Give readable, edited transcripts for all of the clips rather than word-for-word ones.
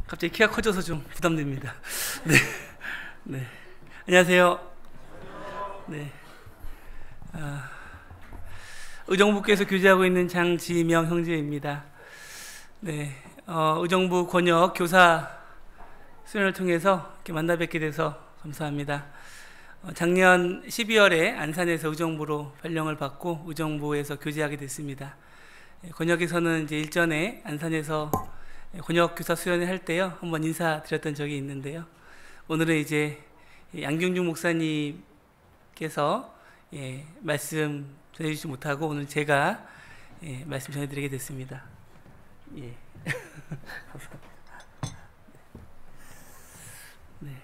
갑자기 키가 커져서 좀 부담됩니다. 네, 네. 안녕하세요. 네. 의정부께서 교제하고 있는 장지명 형제입니다. 네. 의정부 권역 교사 수련을 통해서 이렇게 만나 뵙게 돼서 감사합니다. 작년 12월에 안산에서 의정부로 발령을 받고 의정부에서 교제하게 됐습니다. 권역에서는 이제 일전에 안산에서 권역 교사 수련을 할 때요, 한번 인사드렸던 적이 있는데요. 오늘은 이제 양경중 목사님께서 말씀 전해주지 못하고 오늘 제가 말씀 전해드리게 됐습니다. 예. 네.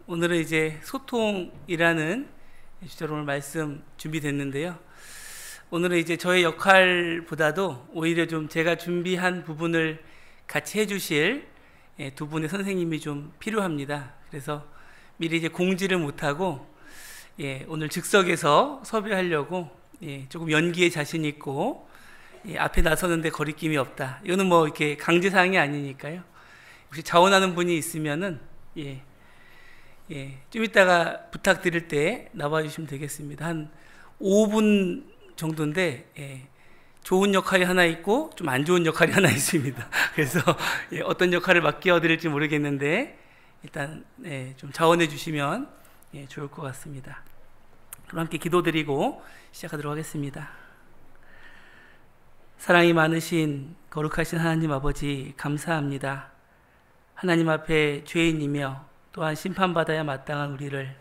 오늘은 이제 소통이라는 주제로 오늘 말씀 준비됐는데요. 오늘은 이제 저의 역할보다도 오히려 좀 제가 준비한 부분을 같이 해주실 두 분의 선생님이 좀 필요합니다. 그래서 미리 이제 공지를 못하고 오늘 즉석에서 섭외하려고 조금 연기에 자신 있고 앞에 나서는데 거리낌이 없다. 이거는 뭐 이렇게 강제사항이 아니니까요. 혹시 자원하는 분이 있으면은 좀 이따가 부탁드릴 때 나와주시면 되겠습니다. 한 5분 정도인데 좋은 역할이 하나 있고 좀 안 좋은 역할이 하나 있습니다. 그래서 어떤 역할을 맡겨드릴지 모르겠는데 일단 좀 자원해 주시면 좋을 것 같습니다. 그럼 함께 기도드리고 시작하도록 하겠습니다. 사랑이 많으신 거룩하신 하나님 아버지, 감사합니다. 하나님 앞에 죄인이며 또한 심판받아야 마땅한 우리를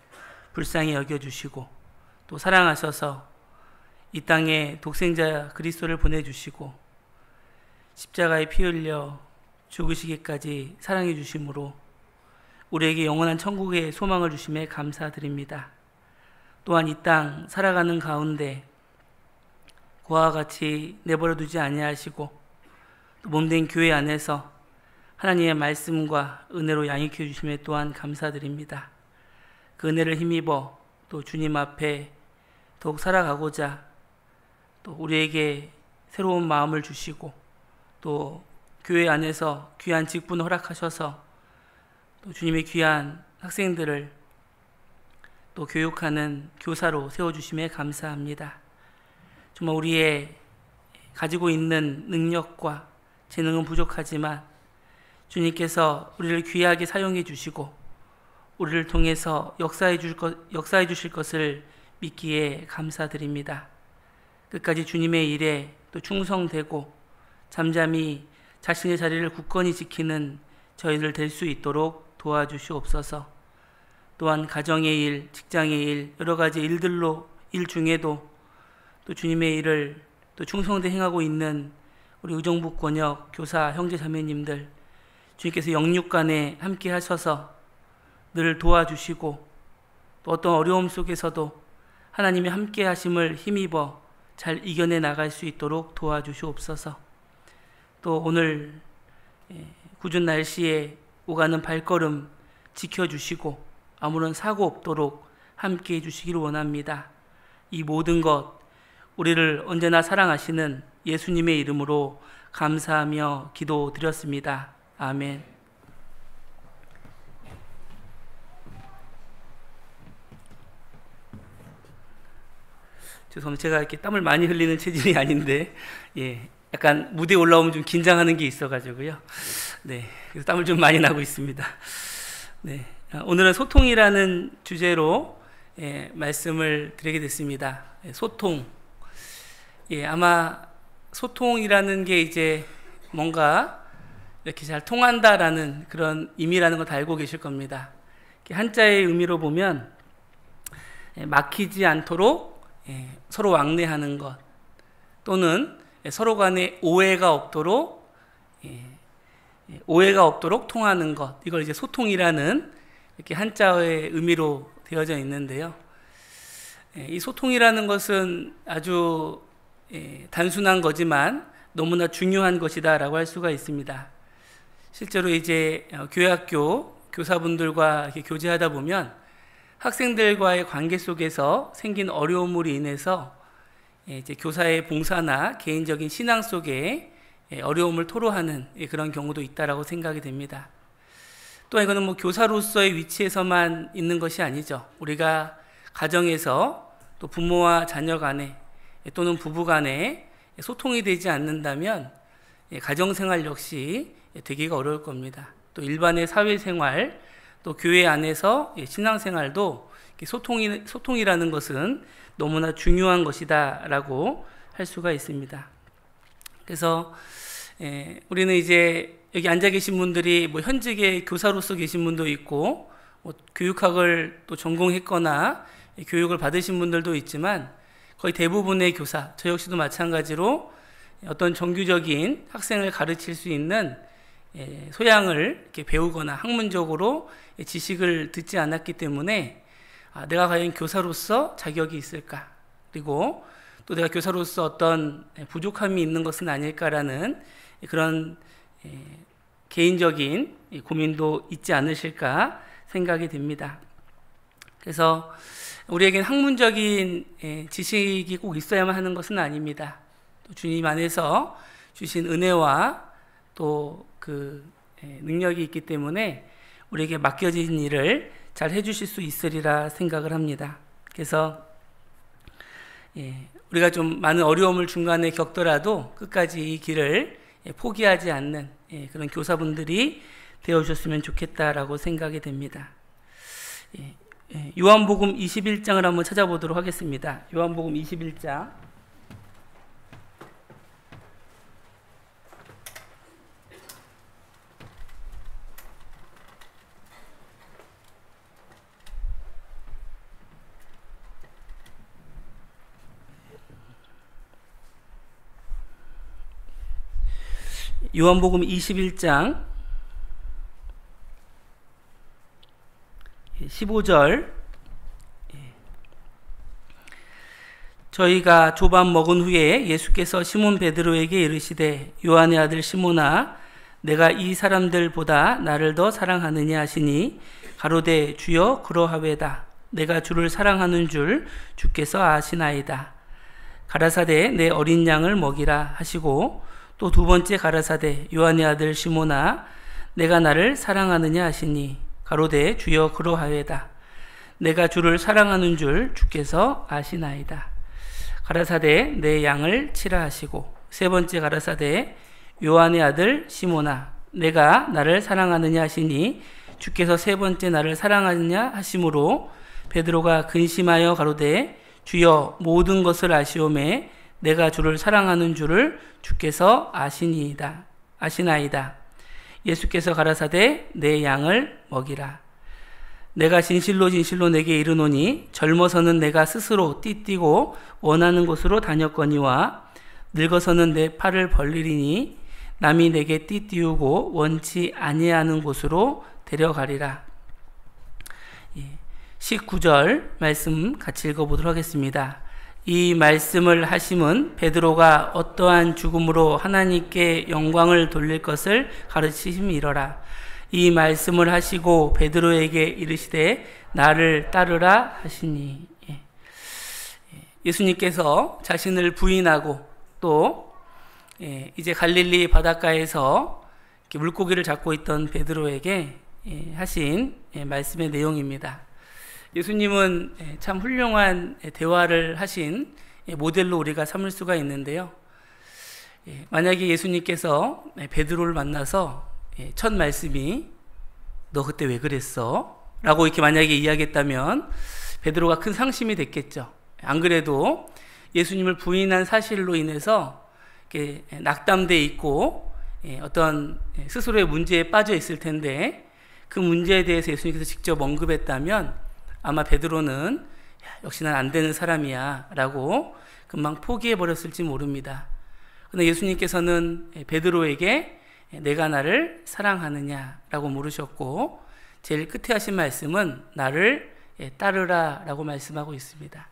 불쌍히 여겨주시고 또 사랑하셔서 이 땅에 독생자 그리스도를 보내주시고 십자가에 피 흘려 죽으시기까지 사랑해 주심으로 우리에게 영원한 천국의 소망을 주심에 감사드립니다. 또한 이 땅 살아가는 가운데 그와 같이 내버려 두지 아니하시고 또 몸된 교회 안에서 하나님의 말씀과 은혜로 양육해 주심에 또한 감사드립니다. 그 은혜를 힘입어 또 주님 앞에 더욱 살아가고자 또 우리에게 새로운 마음을 주시고 또 교회 안에서 귀한 직분을 허락하셔서 또 주님의 귀한 학생들을 또 교육하는 교사로 세워주심에 감사합니다. 정말 우리의 가지고 있는 능력과 재능은 부족하지만 주님께서 우리를 귀하게 사용해 주시고 우리를 통해서 역사해 주실 것을 믿기에 감사드립니다. 끝까지 주님의 일에 또 충성되고 잠잠히 자신의 자리를 굳건히 지키는 저희들 될 수 있도록 도와주시옵소서. 또한 가정의 일, 직장의 일, 여러 가지 일 중에도 또 주님의 일을 또 충성되 행하고 있는 우리 의정부 권역 교사 형제 자매님들, 주님께서 영육간에 함께 하셔서 늘 도와주시고 또 어떤 어려움 속에서도 하나님의 함께 하심을 힘입어 잘 이겨내 나갈 수 있도록 도와주시옵소서. 또 오늘 궂은 날씨에 오가는 발걸음 지켜주시고 아무런 사고 없도록 함께 해주시기를 원합니다. 이 모든 것 우리를 언제나 사랑하시는 예수님의 이름으로 감사하며 기도드렸습니다. 아멘. 죄송합니다. 제가 이렇게 땀을 많이 흘리는 체질이 아닌데, 약간 무대에 올라오면 좀 긴장하는 게 있어가지고요. 네, 그래서 땀을 좀 많이 나고 있습니다. 네, 오늘은 소통이라는 주제로 말씀을 드리게 됐습니다. 소통. 아마 소통이라는 게 이제 뭔가 이렇게 잘 통한다라는 그런 의미라는 걸 다 알고 계실 겁니다. 한자의 의미로 보면 막히지 않도록 서로 왕래하는 것 또는 서로 간에 오해가 없도록 통하는 것, 이걸 이제 소통이라는 이렇게 한자의 의미로 되어져 있는데요. 이 소통이라는 것은 아주 단순한 거지만 너무나 중요한 것이다라고 할 수가 있습니다. 실제로 이제 교회학교 교사분들과 이렇게 교제하다 보면 학생들과의 관계 속에서 생긴 어려움으로 인해서 이제 교사의 봉사나 개인적인 신앙 속에 어려움을 토로하는 그런 경우도 있다라고 생각이 됩니다. 또 이거는 뭐 교사로서의 위치에서만 있는 것이 아니죠. 우리가 가정에서 또 부모와 자녀 간에 또는 부부 간에 소통이 되지 않는다면 가정생활 역시 되기가 어려울 겁니다. 또 일반의 사회생활, 또 교회 안에서 신앙생활도 소통이라는 것은 너무나 중요한 것이다라고 할 수가 있습니다. 그래서 우리는 이제 여기 앉아 계신 분들이 뭐 현직의 교사로서 계신 분도 있고 뭐 교육학을 또 전공했거나 교육을 받으신 분들도 있지만 거의 대부분의 교사, 저 역시도 마찬가지로 어떤 정규적인 학생을 가르칠 수 있는 소양을 이렇게 배우거나 학문적으로 지식을 듣지 않았기 때문에 내가 과연 교사로서 자격이 있을까? 그리고 또 내가 교사로서 어떤 부족함이 있는 것은 아닐까라는 그런 개인적인 고민도 있지 않으실까 생각이 됩니다. 그래서 우리에겐 학문적인 지식이 꼭 있어야만 하는 것은 아닙니다. 또 주님 안에서 주신 은혜와 또 그 능력이 있기 때문에 우리에게 맡겨진 일을 잘 해주실 수 있으리라 생각을 합니다. 그래서 우리가 좀 많은 어려움을 중간에 겪더라도 끝까지 이 길을 포기하지 않는 그런 교사분들이 되어주셨으면 좋겠다라고 생각이 됩니다. 요한복음 21장을 한번 찾아보도록 하겠습니다. 요한복음 21장. 요한복음 21장 15절. 저희가 조밥 먹은 후에 예수께서 시몬 베드로에게 이르시되 요한의 아들 시몬아 내가 이 사람들보다 나를 더 사랑하느냐 하시니 가로되 주여 그러하외다. 내가 주를 사랑하는 줄 주께서 아시나이다. 가라사대 내 어린 양을 먹이라 하시고 또 두 번째 가라사대 요한의 아들 시몬아 내가 나를 사랑하느냐 하시니 가로되 주여 그러하외다. 내가 주를 사랑하는 줄 주께서 아시나이다. 가라사대 내 양을 치라 하시고 세 번째 가라사대 요한의 아들 시몬아 내가 나를 사랑하느냐 하시니 주께서 세 번째 나를 사랑하느냐 하심으로 베드로가 근심하여 가로되 주여 모든 것을 아시오매 내가 주를 사랑하는 줄을 주께서 아시나이다. 예수께서 가라사대 내 양을 먹이라. 내가 진실로 진실로 내게 이르노니 젊어서는 내가 스스로 띠띠고 원하는 곳으로 다녔거니와 늙어서는 내 팔을 벌리리니 남이 내게 띠띠우고 원치 아니하는 곳으로 데려가리라. 19절 말씀 같이 읽어보도록 하겠습니다. 이 말씀을 하심은 베드로가 어떠한 죽음으로 하나님께 영광을 돌릴 것을 가르치심이러라. 이 말씀을 하시고 베드로에게 이르시되 나를 따르라 하시니. 예수님께서 자신을 부인하고 또 이제 갈릴리 바닷가에서 물고기를 잡고 있던 베드로에게 하신 말씀의 내용입니다. 예수님은 참 훌륭한 대화를 하신 모델로 우리가 삼을 수가 있는데요. 만약에 예수님께서 베드로를 만나서 첫 말씀이 너 그때 왜 그랬어? 라고 이렇게 만약에 이야기했다면 베드로가 큰 상심이 됐겠죠. 안 그래도 예수님을 부인한 사실로 인해서 이렇게 낙담돼 있고 어떤 스스로의 문제에 빠져 있을 텐데 그 문제에 대해서 예수님께서 직접 언급했다면 아마 베드로는 역시 난 안 되는 사람이야 라고 금방 포기해버렸을지 모릅니다. 그런데 예수님께서는 베드로에게 내가 나를 사랑하느냐 라고 물으셨고 제일 끝에 하신 말씀은 나를 따르라 라고 말씀하고 있습니다.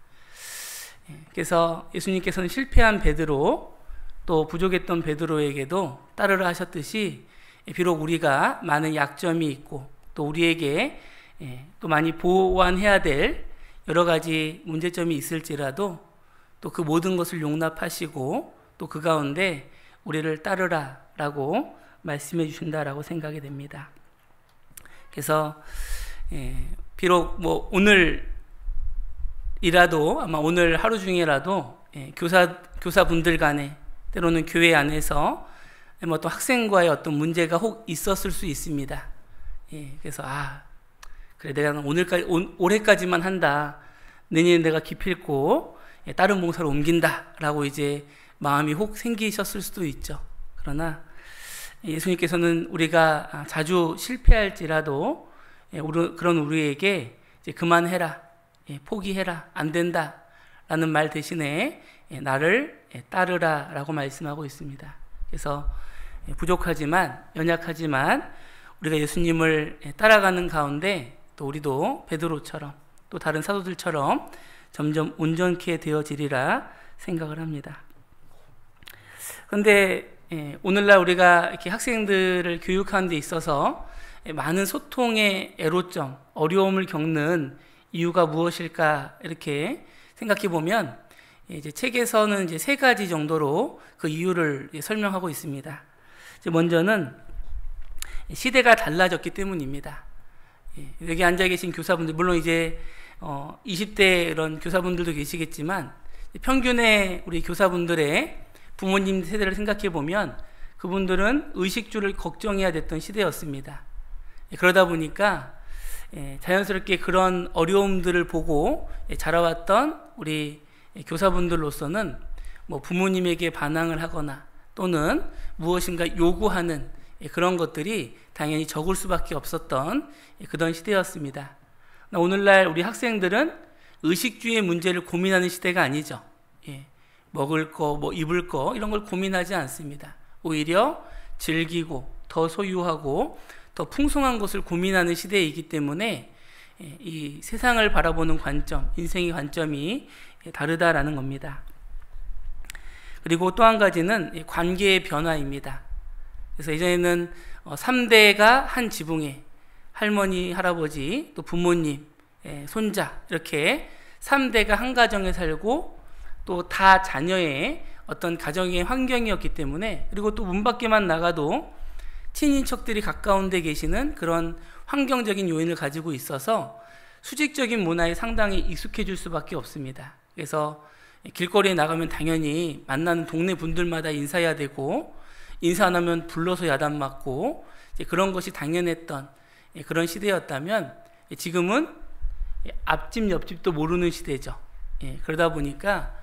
그래서 예수님께서는 실패한 베드로 또 부족했던 베드로에게도 따르라 하셨듯이 비록 우리가 많은 약점이 있고 또 우리에게 또 많이 보완해야 될 여러 가지 문제점이 있을지라도 또 그 모든 것을 용납하시고 또 그 가운데 우리를 따르라라고 말씀해 주신다라고 생각이 됩니다. 그래서 비록 뭐 오늘이라도 아마 오늘 하루 중이라도 교사분들 간에 때로는 교회 안에서 뭐 또 학생과의 어떤 문제가 혹 있었을 수 있습니다. 그래서 그래 내가 올해까지만 한다. 내년에 내가 기필코 다른 봉사로 옮긴다라고 이제 마음이 혹 생기셨을 수도 있죠. 그러나 예수님께서는 우리가 자주 실패할지라도 그런 우리에게 이제 그만해라, 포기해라, 안 된다라는 말 대신에 나를 따르라라고 말씀하고 있습니다. 그래서 부족하지만 연약하지만 우리가 예수님을 따라가는 가운데 또 우리도 베드로처럼 또 다른 사도들처럼 점점 온전케 되어지리라 생각을 합니다. 그런데 오늘날 우리가 이렇게 학생들을 교육하는 데 있어서 많은 소통의 애로점, 어려움을 겪는 이유가 무엇일까 이렇게 생각해 보면 이제 책에서는 이제 3가지 정도로 그 이유를 설명하고 있습니다. 먼저는 시대가 달라졌기 때문입니다. 여기 앉아 계신 교사분들, 물론 이제 20대 이런 교사분들도 계시겠지만 평균의 우리 교사분들의 부모님 세대를 생각해 보면 그분들은 의식주를 걱정해야 됐던 시대였습니다. 그러다 보니까 자연스럽게 그런 어려움들을 보고 자라왔던 우리 교사분들로서는 뭐 부모님에게 반항을 하거나 또는 무엇인가 요구하는 그런 것들이 당연히 적을 수밖에 없었던 그런 시대였습니다. 오늘날 우리 학생들은 의식주의 문제를 고민하는 시대가 아니죠. 먹을 거, 뭐 입을 거 이런 걸 고민하지 않습니다. 오히려 즐기고 더 소유하고 더 풍성한 것을 고민하는 시대이기 때문에 이 세상을 바라보는 관점, 인생의 관점이 다르다라는 겁니다. 그리고 또 한 가지는 관계의 변화입니다. 그래서 예전에는 3대가 한 지붕에 할머니, 할아버지, 또 부모님, 손자 이렇게 3대가 한 가정에 살고 또 다 자녀의 어떤 가정의 환경이었기 때문에 그리고 또 문 밖에만 나가도 친인척들이 가까운 데 계시는 그런 환경적인 요인을 가지고 있어서 수직적인 문화에 상당히 익숙해질 수밖에 없습니다. 그래서 길거리에 나가면 당연히 만나는 동네 분들마다 인사해야 되고 인사 안 하면 불러서 야단 맞고 그런 것이 당연했던 그런 시대였다면 지금은 앞집 옆집도 모르는 시대죠. 그러다 보니까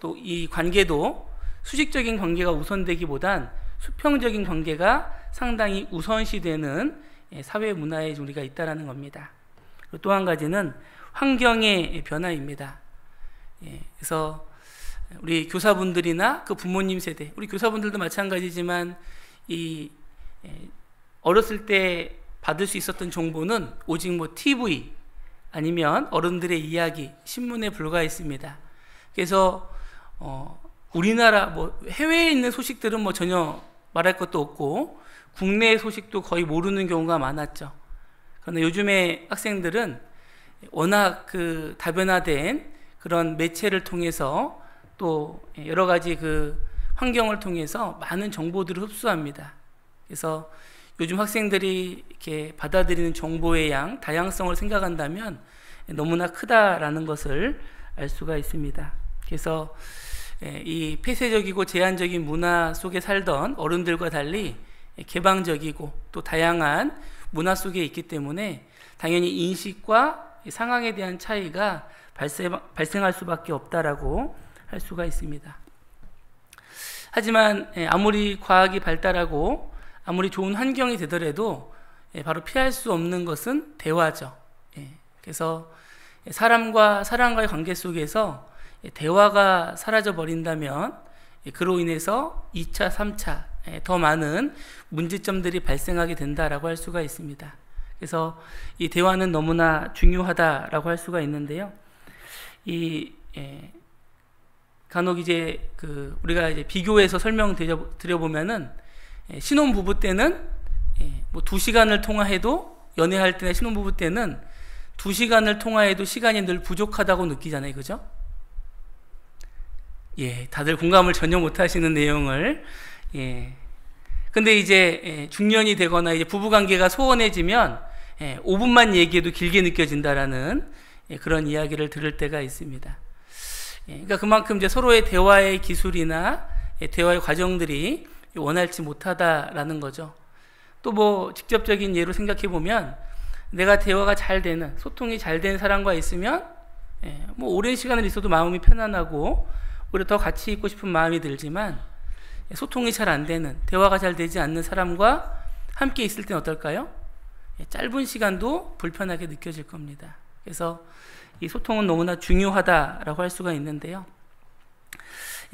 또 이 관계도 수직적인 관계가 우선되기보단 수평적인 관계가 상당히 우선시되는 사회 문화에 우리가 있다라는 겁니다. 또 한 가지는 환경의 변화입니다. 그래서 우리 교사분들이나 그 부모님 세대, 우리 교사분들도 마찬가지지만 어렸을 때 받을 수 있었던 정보는 오직 뭐 TV 아니면 어른들의 이야기, 신문에 불과했습니다. 그래서 우리나라 뭐 해외에 있는 소식들은 뭐 전혀 말할 것도 없고 국내 소식도 거의 모르는 경우가 많았죠. 그런데 요즘에 학생들은 워낙 그 다변화된 그런 매체를 통해서 또 여러 가지 그 환경을 통해서 많은 정보들을 흡수합니다. 그래서 요즘 학생들이 이렇게 받아들이는 정보의 양, 다양성을 생각한다면 너무나 크다라는 것을 알 수가 있습니다. 그래서 이 폐쇄적이고 제한적인 문화 속에 살던 어른들과 달리 개방적이고 또 다양한 문화 속에 있기 때문에 당연히 인식과 상황에 대한 차이가 발생할 수밖에 없다라고 할 수가 있습니다. 하지만 아무리 과학이 발달하고 아무리 좋은 환경이 되더라도 바로 피할 수 없는 것은 대화죠. 그래서 사람과 사람과의 관계 속에서 대화가 사라져 버린다면 그로 인해서 2차, 3차 더 많은 문제점들이 발생하게 된다라고 할 수가 있습니다. 그래서 이 대화는 너무나 중요하다라고 할 수가 있는데요. 간혹 이제 우리가 이제 비교해서 설명드려보면은 신혼부부 때는 뭐 2시간을 통화해도 연애할 때나 신혼부부 때는 2시간을 통화해도 시간이 늘 부족하다고 느끼잖아요. 그죠? 다들 공감을 전혀 못 하시는 내용을 예. 근데 이제 중년이 되거나 이제 부부 관계가 소원해지면 5분만 얘기해도 길게 느껴진다라는 그런 이야기를 들을 때가 있습니다. 그러니까 그만큼 이제 서로의 대화의 기술이나 대화의 과정들이 원활치 못하다라는 거죠. 또 뭐 직접적인 예로 생각해 보면 내가 대화가 잘 되는, 소통이 잘 되는 사람과 있으면 뭐 오랜 시간을 있어도 마음이 편안하고 오히려 더 같이 있고 싶은 마음이 들지만, 소통이 잘 안 되는, 대화가 잘 되지 않는 사람과 함께 있을 땐 어떨까요? 짧은 시간도 불편하게 느껴질 겁니다. 그래서 이 소통은 너무나 중요하다라고 할 수가 있는데요.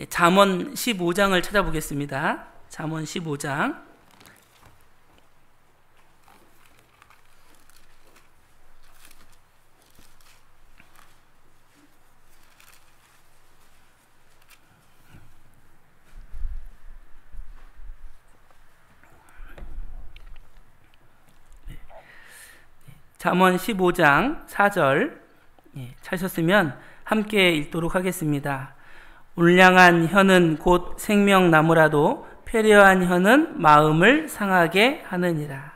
잠언 15장을 찾아보겠습니다. 잠언 15장. 잠언 15장 4절 찾으셨으면 함께 읽도록 하겠습니다. 울량한 혀는 곧 생명나무라도 패려한 혀는 마음을 상하게 하느니라.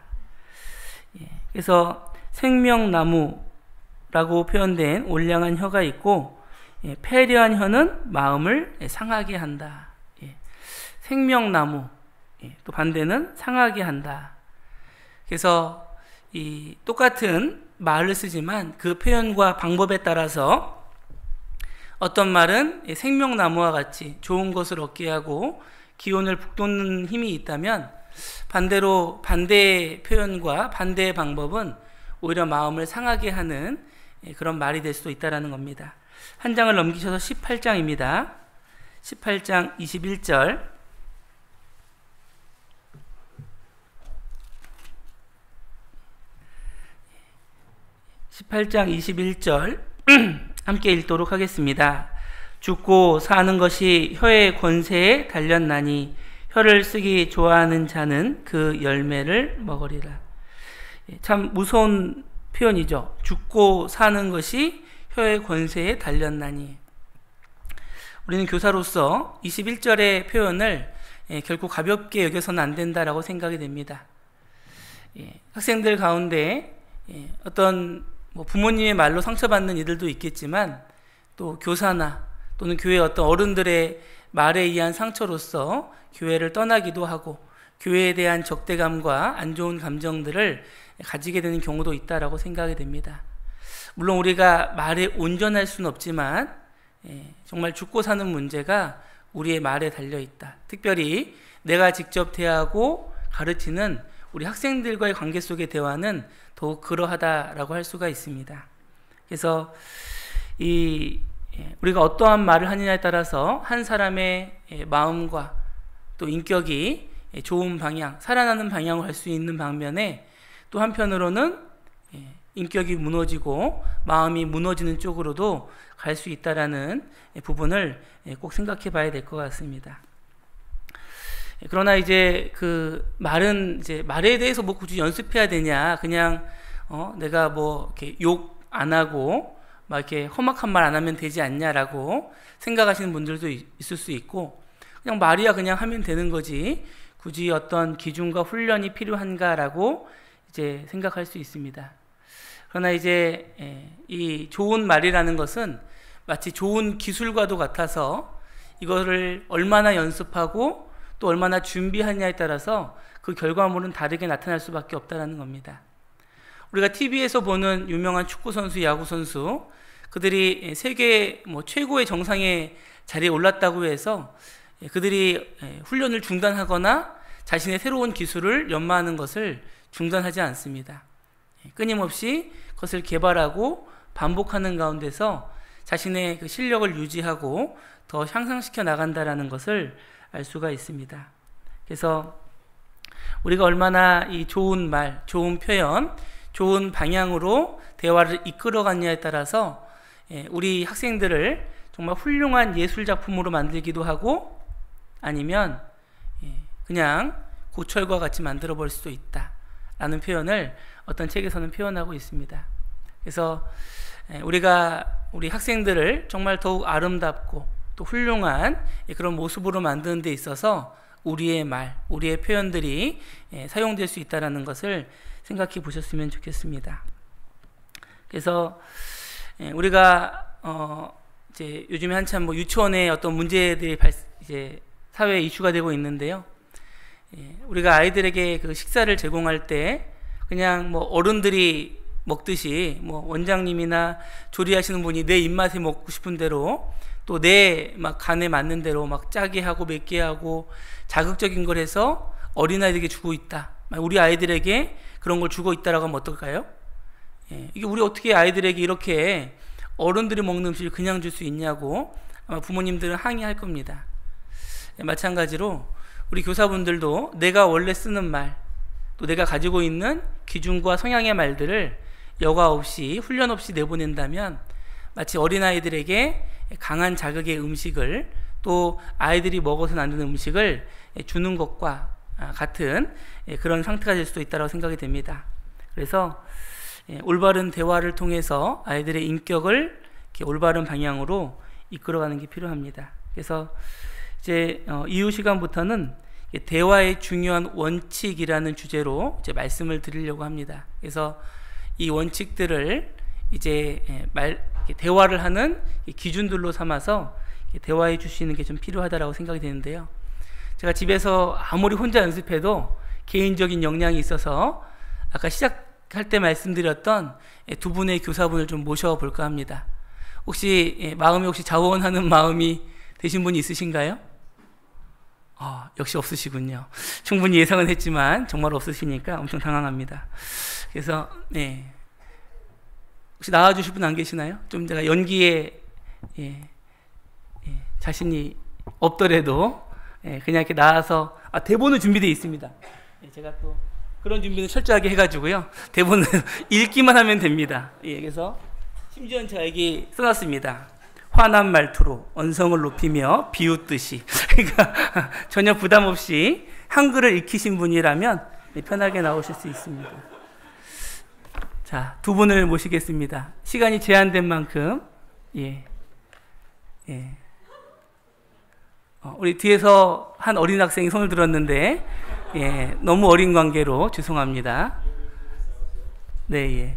그래서 생명나무라고 표현된 울량한 혀가 있고, 패려한 혀는 마음을 상하게 한다. 생명나무, 또 반대는 상하게 한다. 그래서 이 똑같은 말을 쓰지만 그 표현과 방법에 따라서 어떤 말은 생명나무와 같이 좋은 것을 얻게 하고 기운을 북돋는 힘이 있다면, 반대로 반대의 표현과 반대의 방법은 오히려 마음을 상하게 하는 그런 말이 될 수도 있다는 겁니다. 한 장을 넘기셔서 18장입니다. 18장 21절. 18장 21절 함께 읽도록 하겠습니다. 죽고 사는 것이 혀의 권세에 달렸나니 혀를 쓰기 좋아하는 자는 그 열매를 먹으리라. 참 무서운 표현이죠. 죽고 사는 것이 혀의 권세에 달렸나니. 우리는 교사로서 21절의 표현을 결코 가볍게 여겨서는 안 된다라고 생각이 됩니다. 학생들 가운데 어떤 부모님의 말로 상처받는 이들도 있겠지만, 또 교사나 또는 교회 어떤 어른들의 말에 의한 상처로서 교회를 떠나기도 하고 교회에 대한 적대감과 안 좋은 감정들을 가지게 되는 경우도 있다라고 생각이 됩니다. 물론 우리가 말에 온전할 수는 없지만 정말 죽고 사는 문제가 우리의 말에 달려있다. 특별히 내가 직접 대하고 가르치는 우리 학생들과의 관계 속의 대화는 더욱 그러하다라고 할 수가 있습니다. 그래서 우리가 어떠한 말을 하느냐에 따라서 한 사람의 마음과 또 인격이 좋은 방향, 살아나는 방향으로 갈 수 있는 방면에, 또 한편으로는 인격이 무너지고 마음이 무너지는 쪽으로도 갈 수 있다라는 부분을 꼭 생각해 봐야 될 것 같습니다. 그러나 이제 그 말은 이제 말에 대해서 뭐 굳이 연습해야 되냐, 그냥 내가 뭐 이렇게 욕 안 하고 막 이렇게 험악한 말 안 하면 되지 않냐라고 생각하시는 분들도 있을 수 있고, 그냥 말이야 그냥 하면 되는 거지 굳이 어떤 기준과 훈련이 필요한가라고 이제 생각할 수 있습니다. 그러나 이제 이 좋은 말이라는 것은 마치 좋은 기술과도 같아서 이거를 얼마나 연습하고 또 얼마나 준비하냐에 따라서 그 결과물은 다르게 나타날 수밖에 없다는 겁니다. 우리가 TV에서 보는 유명한 축구선수, 야구선수, 그들이 세계 최고의 정상의 자리에 올랐다고 해서 그들이 훈련을 중단하거나 자신의 새로운 기술을 연마하는 것을 중단하지 않습니다. 끊임없이 그것을 개발하고 반복하는 가운데서 자신의 그 실력을 유지하고 더 향상시켜 나간다는 것을 알 수가 있습니다. 그래서 우리가 얼마나 이 좋은 말, 좋은 표현, 좋은 방향으로 대화를 이끌어갔냐에 따라서 우리 학생들을 정말 훌륭한 예술작품으로 만들기도 하고, 아니면 그냥 고철과 같이 만들어 버릴 수도 있다라는 표현을 어떤 책에서는 표현하고 있습니다. 그래서 우리가 우리 학생들을 정말 더욱 아름답고 또 훌륭한 그런 모습으로 만드는 데 있어서 우리의 말, 우리의 표현들이 사용될 수 있다는 것을 생각해 보셨으면 좋겠습니다. 그래서 우리가 이제 요즘에 한참 뭐 유치원의 어떤 문제들이 이제 사회에 이슈가 되고 있는데요. 우리가 아이들에게 그 식사를 제공할 때 그냥 뭐 어른들이 먹듯이 뭐 원장님이나 조리하시는 분이 내 입맛에 먹고 싶은 대로 또 내 막 간에 맞는 대로 막 짜게 하고 맵게 하고 자극적인 걸 해서 어린아이들에게 주고 있다. 우리 아이들에게 그런 걸 주고 있다라고 하면 어떨까요? 이게 우리 어떻게 아이들에게 이렇게 어른들이 먹는 음식을 그냥 줄 수 있냐고 아마 부모님들은 항의할 겁니다. 마찬가지로 우리 교사분들도 내가 원래 쓰는 말, 또 내가 가지고 있는 기준과 성향의 말들을 여과 없이 훈련 없이 내보낸다면 마치 어린아이들에게 강한 자극의 음식을 또 아이들이 먹어서는 안 되는 음식을 주는 것과 같은 그런 상태가 될 수도 있다고 생각이 됩니다. 그래서 올바른 대화를 통해서 아이들의 인격을 이렇게 올바른 방향으로 이끌어가는 게 필요합니다. 그래서 이제 이후 시간부터는 대화의 중요한 원칙이라는 주제로 이제 말씀을 드리려고 합니다. 그래서 이 원칙들을 이제 대화를 하는 기준들로 삼아서 대화해 주시는 게 좀 필요하다라고 생각이 되는데요. 제가 집에서 아무리 혼자 연습해도 개인적인 역량이 있어서 아까 시작할 때 말씀드렸던 두 분의 교사분을 좀 모셔볼까 합니다. 혹시 마음에 혹시 자원하는 마음이 되신 분이 있으신가요? 역시 없으시군요. 충분히 예상은 했지만 정말 없으시니까 엄청 당황합니다. 그래서 혹시 나와주실 분 안 계시나요? 좀 제가 연기에 자신이 없더라도 그냥 이렇게 나와서 대본은 준비되어 있습니다. 제가 또 그런 준비는 철저하게 해가지고요. 대본은 읽기만 하면 됩니다. 그래서 심지어 제가 여기 써놨습니다. 환한 말투로 언성을 높이며 비웃듯이. 그러니까 전혀 부담 없이 한글을 익히신 분이라면 편하게 나오실 수 있습니다. 자, 두 분을 모시겠습니다. 시간이 제한된 만큼 우리 뒤에서 한 어린 학생이 손을 들었는데 너무 어린 관계로 죄송합니다. 네.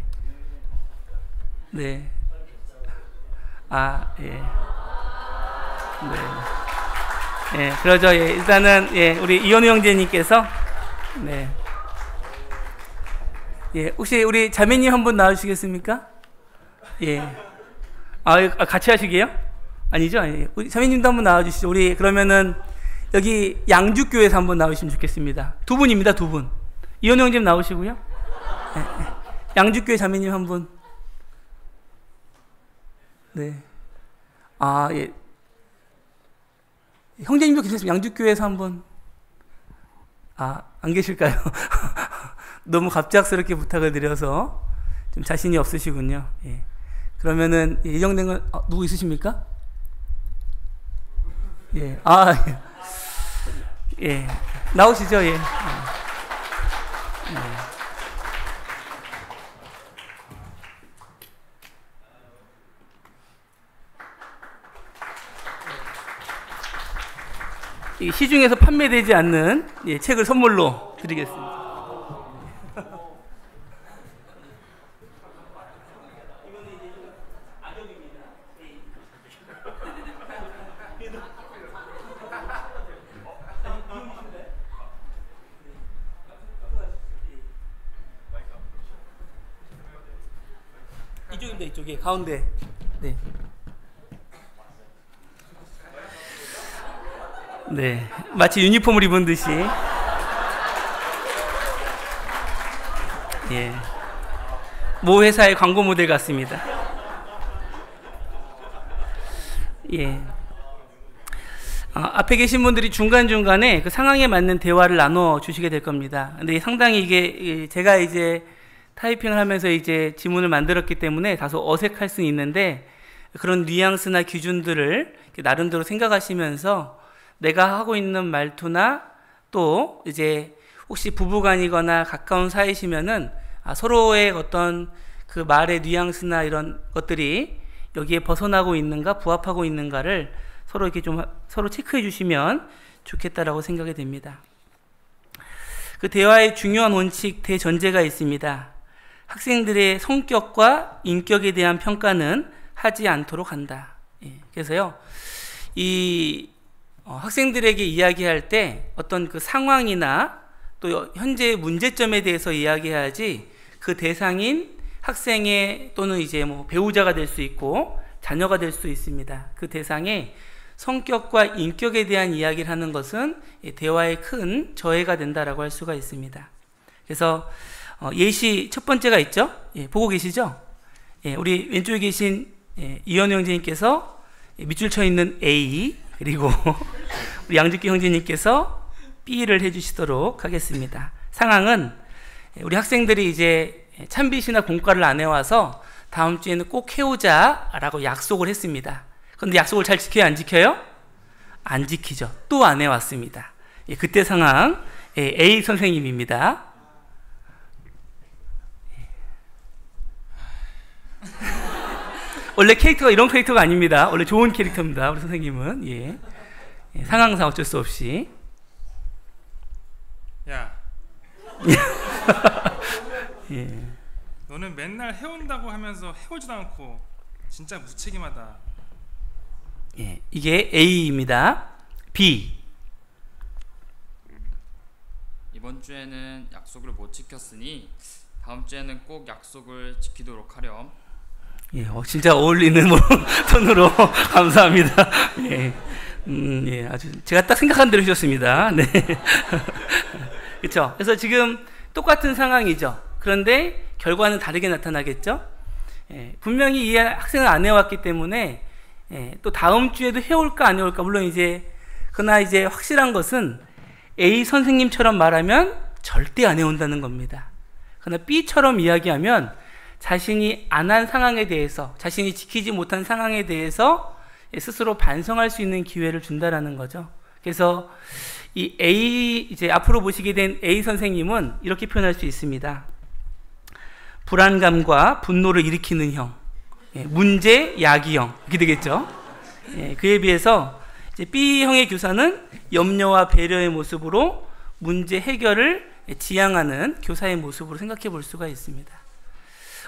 그러죠. 일단은 우리 이현우 형제님께서 혹시 우리 자매님 한 분 나와주시겠습니까? 같이 하시게요? 아니죠? 우리 자매님도 한 분 나와주시죠. 우리 그러면은 여기 양주교회에서 한 분 나오시면 좋겠습니다. 두 분입니다, 두 분. 이현우 형제님 나오시고요. 양주교회 자매님 한 분. 형제님도 계셨습니다. 양주교회에서 한 분. 안 계실까요? 너무 갑작스럽게 부탁을 드려서 좀 자신이 없으시군요. 그러면은 예정된 건 누구 있으십니까? 나오시죠. 시중에서 판매되지 않는 책을 선물로 드리겠습니다. 이쪽입니다. 이쪽에 가운데. 마치 유니폼을 입은 듯이. 모 회사의 광고 모델 같습니다. 앞에 계신 분들이 중간중간에 그 상황에 맞는 대화를 나눠 주시게 될 겁니다. 근데 상당히 이게 제가 이제 타이핑을 하면서 이제 지문을 만들었기 때문에 다소 어색할 수는 있는데 그런 뉘앙스나 기준들을 나름대로 생각하시면서 내가 하고 있는 말투나 또 이제 혹시 부부간이거나 가까운 사이시면은 서로의 어떤 그 말의 뉘앙스나 이런 것들이 여기에 벗어나고 있는가 부합하고 있는가를 서로 이렇게 좀 서로 체크해 주시면 좋겠다라고 생각이 됩니다. 그 대화의 중요한 원칙, 대전제가 있습니다. 학생들의 성격과 인격에 대한 평가는 하지 않도록 한다. 그래서요, 학생들에게 이야기할 때 어떤 그 상황이나 또 현재의 문제점에 대해서 이야기해야지, 그 대상인 학생의 또는 이제 뭐 배우자가 될 수 있고 자녀가 될 수 있습니다. 그 대상의 성격과 인격에 대한 이야기를 하는 것은 대화에 큰 저해가 된다라고 할 수가 있습니다. 그래서 예시 첫 번째가 있죠. 보고 계시죠? 우리 왼쪽에 계신 이현우 형제님께서 밑줄 쳐 있는 A, 그리고 우리 양주기 형제님께서 B를 해주시도록 하겠습니다. 상황은 우리 학생들이 이제 참빗이나 공과를 안 해와서 다음 주에는 꼭 해오자라고 약속을 했습니다. 그런데 약속을 잘 지켜요, 안 지켜요? 안 지키죠. 또 안 해왔습니다. 그때 상황 A 선생님입니다. 원래 캐릭터가 이런 캐릭터가 아닙니다. 원래 좋은 캐릭터입니다. 우리 선생님은. 상황상 어쩔 수 없이. 야. 너는 맨날 해온다고 하면서 해오지도 않고 진짜 무책임하다. 이게 A입니다. B. 이번 주에는 약속을 못 지켰으니 다음 주에는 꼭 약속을 지키도록 하렴. 진짜 어울리는 톤으로 감사합니다. 아주 제가 딱 생각한 대로 해주셨습니다. 네. 그렇죠. 그래서 지금 똑같은 상황이죠. 그런데 결과는 다르게 나타나겠죠. 분명히 이 학생은 안 해왔기 때문에 또 다음 주에도 해올까 안 해올까, 물론 그러나 이제 확실한 것은 A 선생님처럼 말하면 절대 안 해온다는 겁니다. 그러나 B처럼 이야기하면 자신이 안 한 상황에 대해서, 자신이 지키지 못한 상황에 대해서 스스로 반성할 수 있는 기회를 준다라는 거죠. 그래서 이 이제 앞으로 보시게 된 A 선생님은 이렇게 표현할 수 있습니다. 불안감과 분노를 일으키는 형, 문제 야기형, 이렇게 되겠죠. 그에 비해서 이제 B형의 교사는 염려와 배려의 모습으로 문제 해결을 지향하는 교사의 모습으로 생각해 볼 수가 있습니다.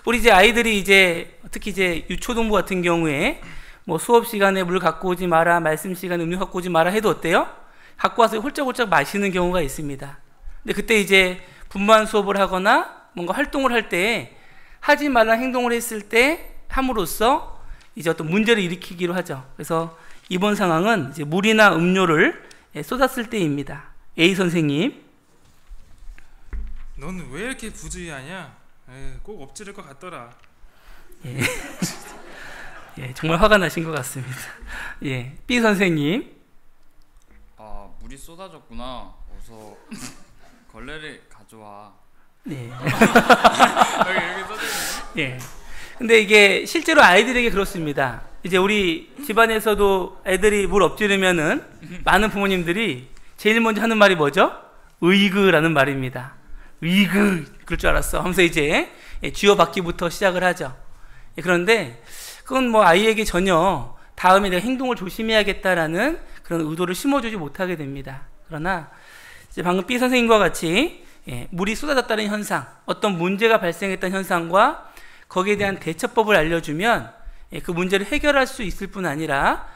우리 이제 아이들이 특히 유초등부 같은 경우에 뭐 수업 시간에 물 갖고 오지 마라, 말씀 시간에 음료 갖고 오지 마라 해도 어때요? 갖고 와서 홀짝홀짝 마시는 경우가 있습니다. 근데 그때 이제 분반 수업을 하거나 뭔가 활동을 할 때 하지 말라는 행동을 했을 때 함으로써 이제 어떤 문제를 일으키기로 하죠. 그래서 이번 상황은 이제 물이나 음료를 쏟았을 때입니다. A 선생님. 넌 왜 이렇게 부주의하냐? 꼭 엎지를 것 같더라. 정말 화가 나신 것 같습니다. B 선생님. 물이 쏟아졌구나. 어서 걸레를 가져와. 네. 여기 이렇게 써져있네. 근데 이게 실제로 아이들에게 그렇습니다. 이제 우리 집안에서도 애들이 물 엎지르면은 많은 부모님들이 제일 먼저 하는 말이 뭐죠? 으이그라는 말입니다. 으이그, 그럴 줄 알았어 하면서 이제 쥐어받기부터 시작을 하죠. 그런데 그건 뭐 아이에게 전혀 다음에 내가 행동을 조심해야겠다라는 그런 의도를 심어주지 못하게 됩니다. 그러나 이제 방금 B 선생님과 같이 물이 쏟아졌다는 현상, 어떤 문제가 발생했던 현상과 거기에 대한 대처법을 알려주면 그 문제를 해결할 수 있을 뿐 아니라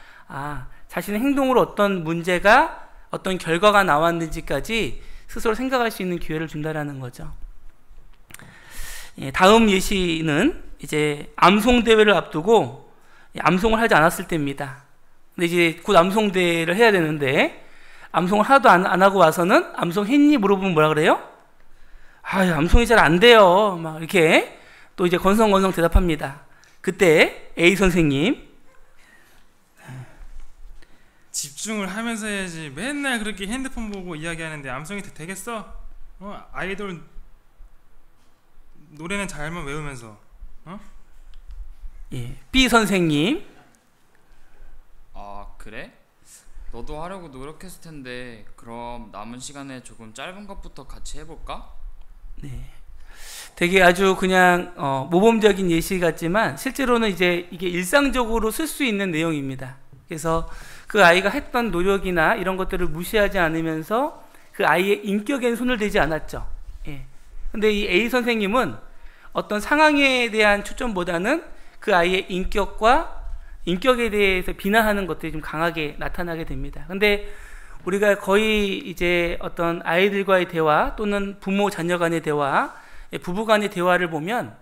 자신의 행동으로 어떤 문제가, 어떤 결과가 나왔는지까지 스스로 생각할 수 있는 기회를 준다라는 거죠. 다음 예시는 이제 암송 대회를 앞두고 암송을 하지 않았을 때입니다. 근데 이제 곧 암송 대회를 해야 되는데 암송을 하나도 안 하고 와서는 암송했니? 물어보면 뭐라 그래요? 암송이 잘 안 돼요. 막 이렇게 또 이제 건성건성 대답합니다. 그때 A 선생님. 집중을 하면서 해야지. 맨날 그렇게 핸드폰 보고 이야기하는데 암송이 되겠어? 아이돌 노래는 잘만 외우면서. B 선생님. 그래? 너도 하려고 노력했을 텐데 그럼 남은 시간에 조금 짧은 것부터 같이 해볼까? 되게 아주 그냥 모범적인 예시 같지만 실제로는 이제 이게 일상적으로 쓸 수 있는 내용입니다. 그래서 그 아이가 했던 노력이나 이런 것들을 무시하지 않으면서 그 아이의 인격에는 손을 대지 않았죠. 예. 근데 이 A 선생님은 어떤 상황에 대한 초점보다는 그 아이의 인격에 대해서 비난하는 것들이 좀 강하게 나타나게 됩니다. 근데 우리가 거의 이제 어떤 아이들과의 대화 또는 부모 자녀 간의 대화, 부부 간의 대화를 보면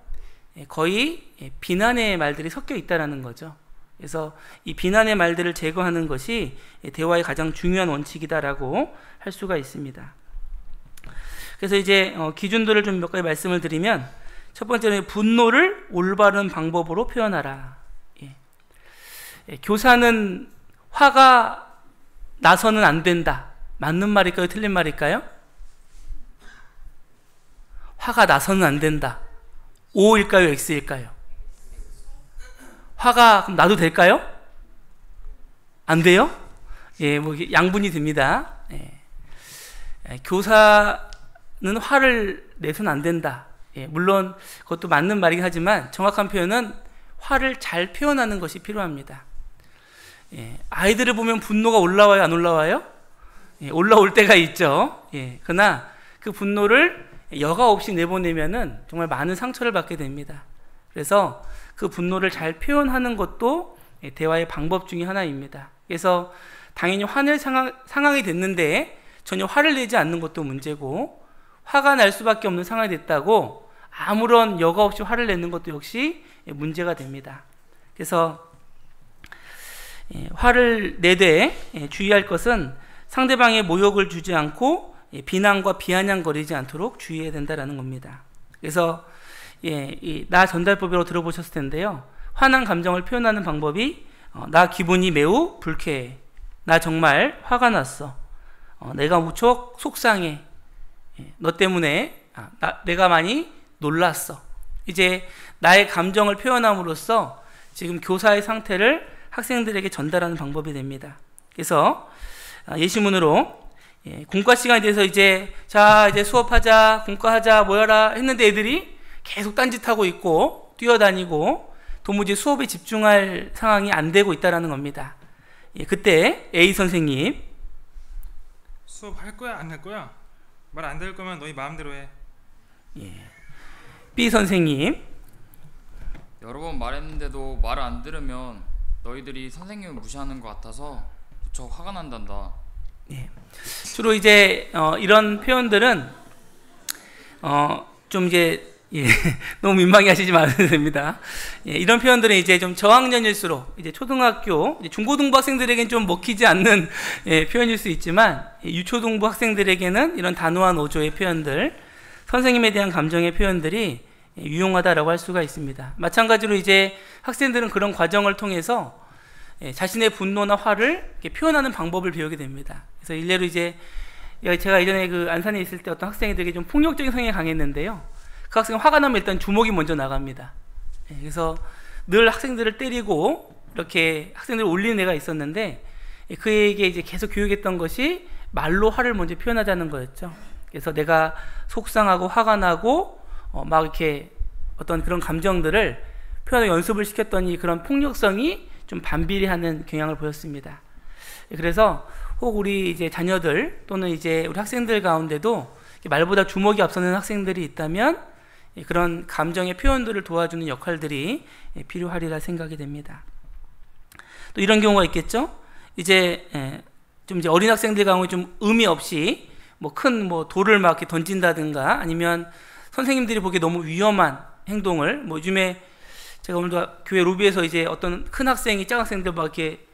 거의 비난의 말들이 섞여 있다라는 거죠. 그래서 이 비난의 말들을 제거하는 것이 대화의 가장 중요한 원칙이다라고 할 수가 있습니다. 그래서 이제 기준들을 좀 몇 가지 말씀을 드리면, 첫 번째는 분노를 올바른 방법으로 표현하라. 교사는 화가 나서는 안 된다. 맞는 말일까요? 틀린 말일까요? 화가 나서는 안 된다. O일까요? X일까요? 화가 그럼 나도 될까요? 안 돼요? 예, 뭐 양분이 됩니다. 예. 교사는 화를 내서는 안 된다. 예, 물론 그것도 맞는 말이긴 하지만 정확한 표현은 화를 잘 표현하는 것이 필요합니다. 예, 아이들을 보면 분노가 올라와요, 안 올라와요? 예, 올라올 때가 있죠. 예, 그러나 그 분노를 여과 없이 내보내면은 정말 많은 상처를 받게 됩니다. 그래서 그 분노를 잘 표현하는 것도 대화의 방법 중에 하나입니다. 그래서 당연히 화낼 상황이 됐는데 전혀 화를 내지 않는 것도 문제고, 화가 날 수밖에 없는 상황이 됐다고 아무런 여과 없이 화를 내는 것도 역시 문제가 됩니다. 그래서 화를 내되 주의할 것은 상대방의 모욕을 주지 않고 비난과 비아냥거리지 않도록 주의해야 된다는 겁니다. 그래서 이 나 전달법이라고 들어보셨을 텐데요. 화난 감정을 표현하는 방법이 나 기분이 매우 불쾌해. 나 정말 화가 났어. 내가 무척 속상해. 너 때문에 내가 많이 놀랐어. 이제 나의 감정을 표현함으로써 지금 교사의 상태를 학생들에게 전달하는 방법이 됩니다. 그래서 예시문으로 공과 시간에 대해서 이제 수업하자, 공과하자, 모여라 했는데 애들이 계속 딴짓하고 있고 뛰어다니고 도무지 수업에 집중할 상황이 안 되고 있다는 겁니다. 그때 A 선생님, 수업 할 거야 안 할 거야? 말 안 들을 거면 너희 마음대로 해. B 선생님, 여러 번 말했는데도 말을 안 들으면 너희들이 선생님을 무시하는 것 같아서 무척 화가 난단다. 주로 이제 이런 표현들은 좀 이제 너무 민망해 하시지 마셔도 됩니다. 이런 표현들은 이제 좀 저학년일수록 이제 초등학교, 이제 중고등부 학생들에게는 좀 먹히지 않는 표현일 수 있지만, 유초등부 학생들에게는 이런 단호한 어조의 표현들, 선생님에 대한 감정의 표현들이 유용하다라고 할 수가 있습니다. 마찬가지로 이제 학생들은 그런 과정을 통해서 자신의 분노나 화를 이렇게 표현하는 방법을 배우게 됩니다. 그래서 일례로 이제 제가 예전에 그 안산에 있을 때 어떤 학생들에게 좀 폭력적인 성향이 강했는데요. 그 학생은 화가 나면 일단 주먹이 먼저 나갑니다. 그래서 늘 학생들을 때리고 이렇게 학생들을 올리는 애가 있었는데, 그에게 이제 계속 교육했던 것이 말로 화를 먼저 표현하자는 거였죠. 그래서 내가 속상하고 화가 나고 막 이렇게 어떤 그런 감정들을 표현하는 연습을 시켰더니 그런 폭력성이 좀 반비례하는 경향을 보였습니다. 그래서 혹 우리 이제 자녀들 또는 이제 우리 학생들 가운데도 말보다 주먹이 앞서는 학생들이 있다면 그런 감정의 표현들을 도와주는 역할들이 필요하리라 생각이 됩니다. 또 이런 경우가 있겠죠. 이제 좀 이제 어린 학생들 경우에 좀 의미 없이 큰 돌을 막 이렇게 던진다든가, 아니면 선생님들이 보기에 너무 위험한 행동을, 요즘에 제가 오늘도 교회 로비에서 이제 어떤 큰 학생이 작은 학생들 막 이렇게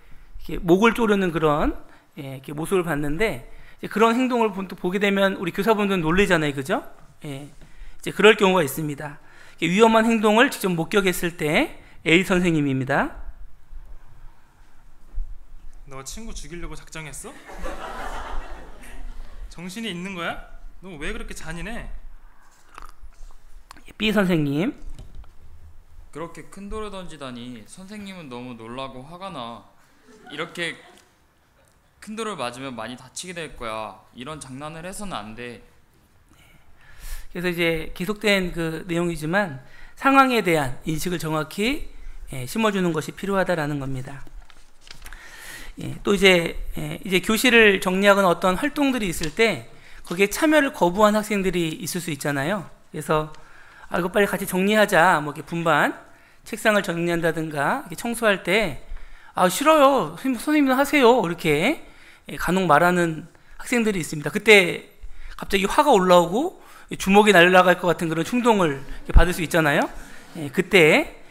목을 조르는 그런 이렇게 모습을 봤는데, 이제 그런 행동을 보게 되면 우리 교사분들은 놀라잖아요, 그죠? 이제 그럴 경우가 있습니다. 위험한 행동을 직접 목격했을 때 A 선생님입니다. 너 친구 죽이려고 작정했어? 정신이 있는 거야? 너 왜 그렇게 잔인해? B 선생님, 그렇게 큰 돌을 던지다니 선생님은 너무 놀라고 화가 나. 이렇게 큰 돌을 맞으면 많이 다치게 될 거야. 이런 장난을 해서는 안 돼. 그래서 이제 계속된 그 내용이지만 상황에 대한 인식을 정확히 심어주는 것이 필요하다라는 겁니다. 또 이제 교실을 정리하거나 어떤 활동들이 있을 때 거기에 참여를 거부한 학생들이 있을 수 있잖아요. 그래서 이거 빨리 같이 정리하자, 뭐 이렇게 분반 책상을 정리한다든가 이렇게 청소할 때 싫어요, 선생님은 하세요, 이렇게 간혹 말하는 학생들이 있습니다. 그때 갑자기 화가 올라오고 주먹이 날아갈 것 같은 그런 충동을 받을 수 있잖아요. 그때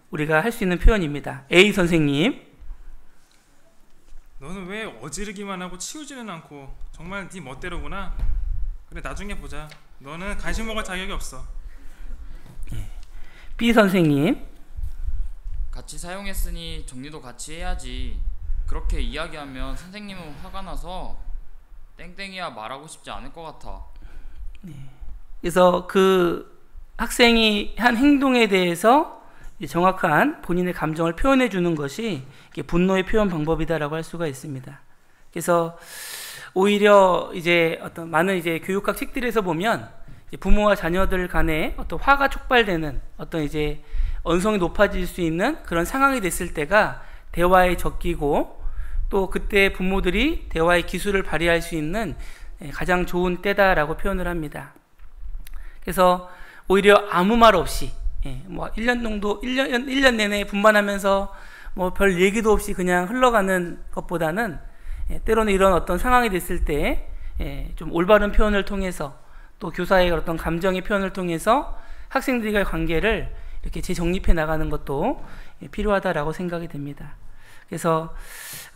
우리가 할 수 있는 표현입니다. A 선생님, 너는 왜 어지르기만 하고 치우지는 않고 정말 네 멋대로구나. 그래, 나중에 보자. 너는 간식 먹을 자격이 없어. B 선생님, 같이 사용했으니 정리도 같이 해야지. 그렇게 이야기하면 선생님은 화가 나서 땡땡이야 말하고 싶지 않을 것 같아. 그래서 그 학생이 한 행동에 대해서 정확한 본인의 감정을 표현해 주는 것이 분노의 표현 방법이다라고 할 수가 있습니다. 그래서 오히려 이제 어떤 많은 이제 교육학 책들에서 보면 부모와 자녀들 간에 어떤 화가 촉발되는 어떤 이제 언성이 높아질 수 있는 그런 상황이 됐을 때가 대화의 적기고, 또 그때 부모들이 대화의 기술을 발휘할 수 있는 가장 좋은 때다라고 표현을 합니다. 그래서 오히려 아무 말 없이 뭐 1년 내내 분반하면서 뭐 별 얘기도 없이 그냥 흘러가는 것보다는 때로는 이런 어떤 상황이 됐을 때 좀 올바른 표현을 통해서, 또 교사의 어떤 감정의 표현을 통해서 학생들과의 관계를 이렇게 재정립해 나가는 것도 필요하다라고 생각이 됩니다. 그래서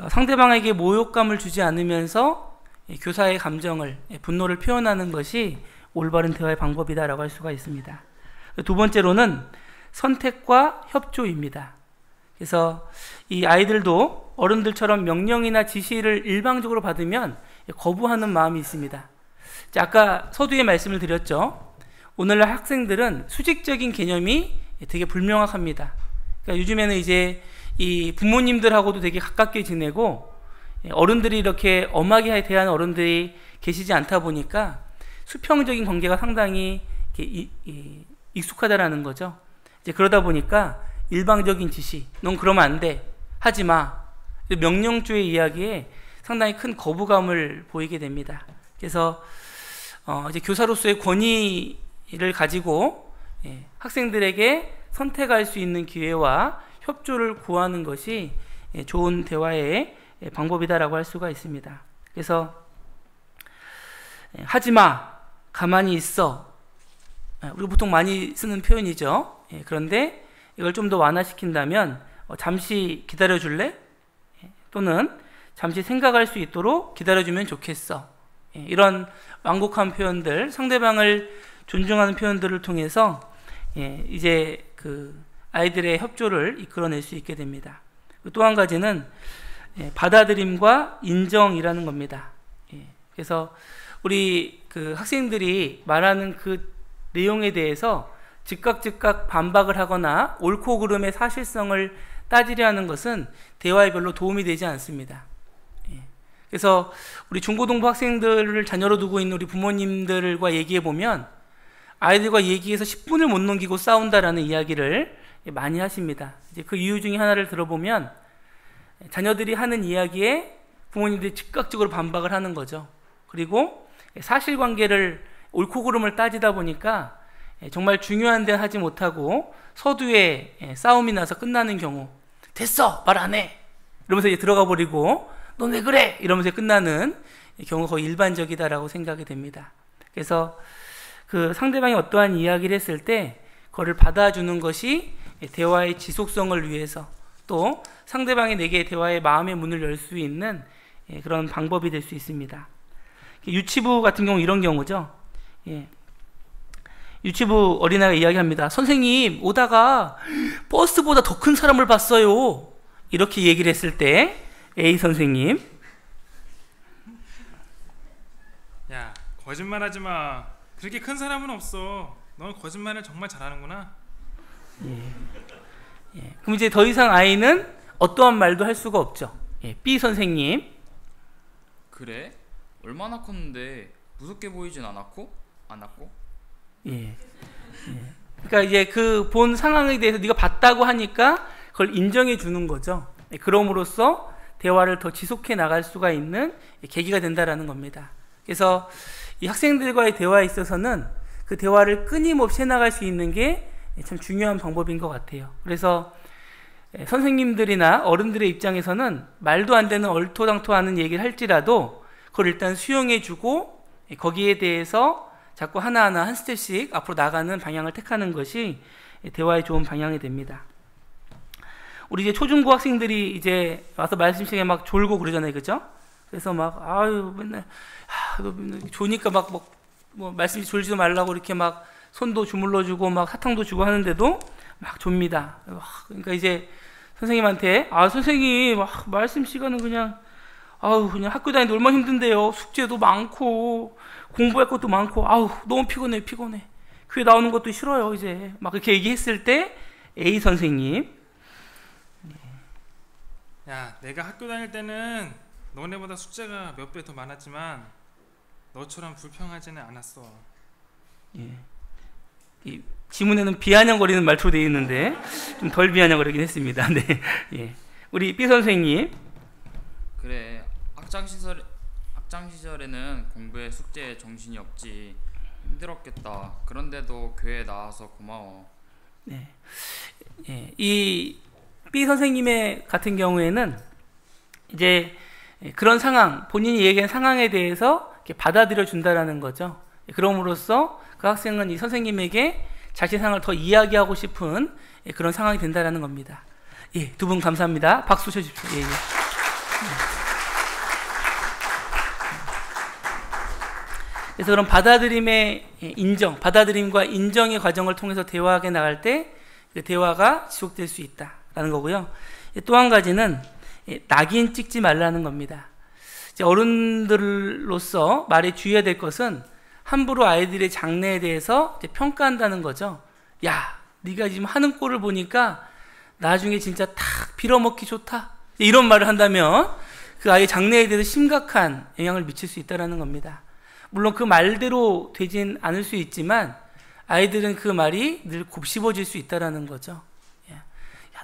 상대방에게 모욕감을 주지 않으면서 교사의 감정을, 분노를 표현하는 것이 올바른 대화의 방법이다라고 할 수가 있습니다. 두 번째로는 선택과 협조입니다. 그래서 이 아이들도 어른들처럼 명령이나 지시를 일방적으로 받으면 거부하는 마음이 있습니다. 아까 서두에 말씀을 드렸죠. 오늘날 학생들은 수직적인 개념이 되게 불명확합니다. 그러니까 요즘에는 이제 이 부모님들하고도 되게 가깝게 지내고 어른들이 이렇게 엄하게 대하는 어른들이 계시지 않다 보니까 수평적인 관계가 상당히 익숙하다라는 거죠. 이제 그러다 보니까 일방적인 지시, 넌 그러면 안 돼, 하지 마, 명령주의 이야기에 상당히 큰 거부감을 보이게 됩니다. 그래서 이제 교사로서의 권위를 가지고 학생들에게 선택할 수 있는 기회와 협조를 구하는 것이 좋은 대화의 방법이다라고 할 수가 있습니다. 그래서 하지 마, 가만히 있어, 우리가 보통 많이 쓰는 표현이죠. 그런데 이걸 좀 더 완화시킨다면 잠시 기다려 줄래? 또는 잠시 생각할 수 있도록 기다려주면 좋겠어. 이런 완곡한 표현들, 상대방을 존중하는 표현들을 통해서 이제 그 아이들의 협조를 이끌어낼 수 있게 됩니다. 또 한 가지는 받아들임과 인정이라는 겁니다. 그래서 우리 그 학생들이 말하는 그 내용에 대해서 즉각 반박을 하거나 옳고 그름의 사실성을 따지려 하는 것은 대화에 별로 도움이 되지 않습니다. 그래서 우리 중고등부 학생들을 자녀로 두고 있는 우리 부모님들과 얘기해 보면 아이들과 얘기해서 10분을 못 넘기고 싸운다라는 이야기를 많이 하십니다. 이제 그 이유 중에 하나를 들어보면 자녀들이 하는 이야기에 부모님들이 즉각적으로 반박을 하는 거죠. 그리고 사실관계를 옳고 그름을 따지다 보니까 정말 중요한 데는 하지 못하고 서두에 싸움이 나서 끝나는 경우, 됐어, 말 안 해, 이러면서 이제 들어가 버리고 넌 왜 그래, 이러면서 끝나는 경우가 거의 일반적이다라고 생각이 됩니다. 그래서 그 상대방이 어떠한 이야기를 했을 때 그거를 받아주는 것이 대화의 지속성을 위해서, 또 상대방이 내게 대화의 마음의 문을 열 수 있는 그런 방법이 될 수 있습니다. 유치부 같은 경우 이런 경우죠. 유치부 어린아이가 이야기합니다. 선생님, 오다가 버스보다 더 큰 사람을 봤어요. 이렇게 얘기를 했을 때 A 선생님, 야, 거짓말하지 마. 그렇게 큰 사람은 없어. 넌 거짓말을 정말 잘하는구나. 그럼 이제 더 이상 아이는 어떠한 말도 할 수가 없죠. B 선생님, 그래? 얼마나 컸는데 무섭게 보이진 않았고? 그러니까 이제 그 본 상황에 대해서 네가 봤다고 하니까 그걸 인정해 주는 거죠. 그럼으로써 대화를 더 지속해 나갈 수가 있는 계기가 된다라는 겁니다. 그래서 이 학생들과의 대화에 있어서는 그 대화를 끊임없이 해나갈 수 있는 게 참 중요한 방법인 것 같아요. 그래서 선생님들이나 어른들의 입장에서는 말도 안 되는 얼토당토하는 얘기를 할지라도 그걸 일단 수용해주고 거기에 대해서 자꾸 하나하나 한 스텝씩 앞으로 나가는 방향을 택하는 것이 대화의 좋은 방향이 됩니다. 우리 이제 초중고 학생들이 이제 와서 말씀 시간에 막 졸고 그러잖아요, 그죠? 그래서 막 맨날 너 맨날 조니까 뭐 말씀 졸지도 말라고 이렇게 막 손도 주물러주고 막 사탕도 주고 하는데도 막 좁니다. 그러니까 이제 선생님한테 선생님 말씀 시간은 그냥 학교 다니는데 얼마나 힘든데요. 숙제도 많고 공부할 것도 많고 너무 피곤해. 교회 나오는 것도 싫어요. 이제 막 그렇게 얘기했을 때 A 선생님, 야, 내가 학교 다닐 때는 너네보다 숙제가 몇 배 더 많았지만 너처럼 불평하지는 않았어. 이 지문에는 비아냥거리는 말투로 되어 있는데 좀 덜 비아냥거리긴 했습니다. 네, 예. 우리 B 선생님. 그래, 학창 시절에는 공부에 숙제에 정신이 없지. 힘들었겠다. 그런데도 교회에 나와서 고마워. 네, 예. 이 B 선생님의 같은 경우에는 이제 그런 상황, 본인이 얘기한 상황에 대해서 이렇게 받아들여 준다라는 거죠. 그럼으로써 그 학생은 이 선생님에게 자신의 상황을 더 이야기하고 싶은 그런 상황이 된다라는 겁니다. 예, 두 분 감사합니다. 박수 쳐주십시오. 예. 그래서 그런 받아들임과 인정의 과정을 통해서 대화하게 나갈 때 그 대화가 지속될 수 있다라는 거고요. 또 한 가지는 낙인 찍지 말라는 겁니다. 이제 어른들로서 말에 주의해야 될 것은 함부로 아이들의 장래에 대해서 이제 평가한다는 거죠. 야, 네가 지금 하는 꼴을 보니까 나중에 진짜 탁 빌어먹기 좋다. 이런 말을 한다면 그 아이의 장래에 대해서 심각한 영향을 미칠 수 있다는 겁니다. 물론 그 말대로 되진 않을 수 있지만 아이들은 그 말이 늘 곱씹어질 수 있다는 거죠. 야,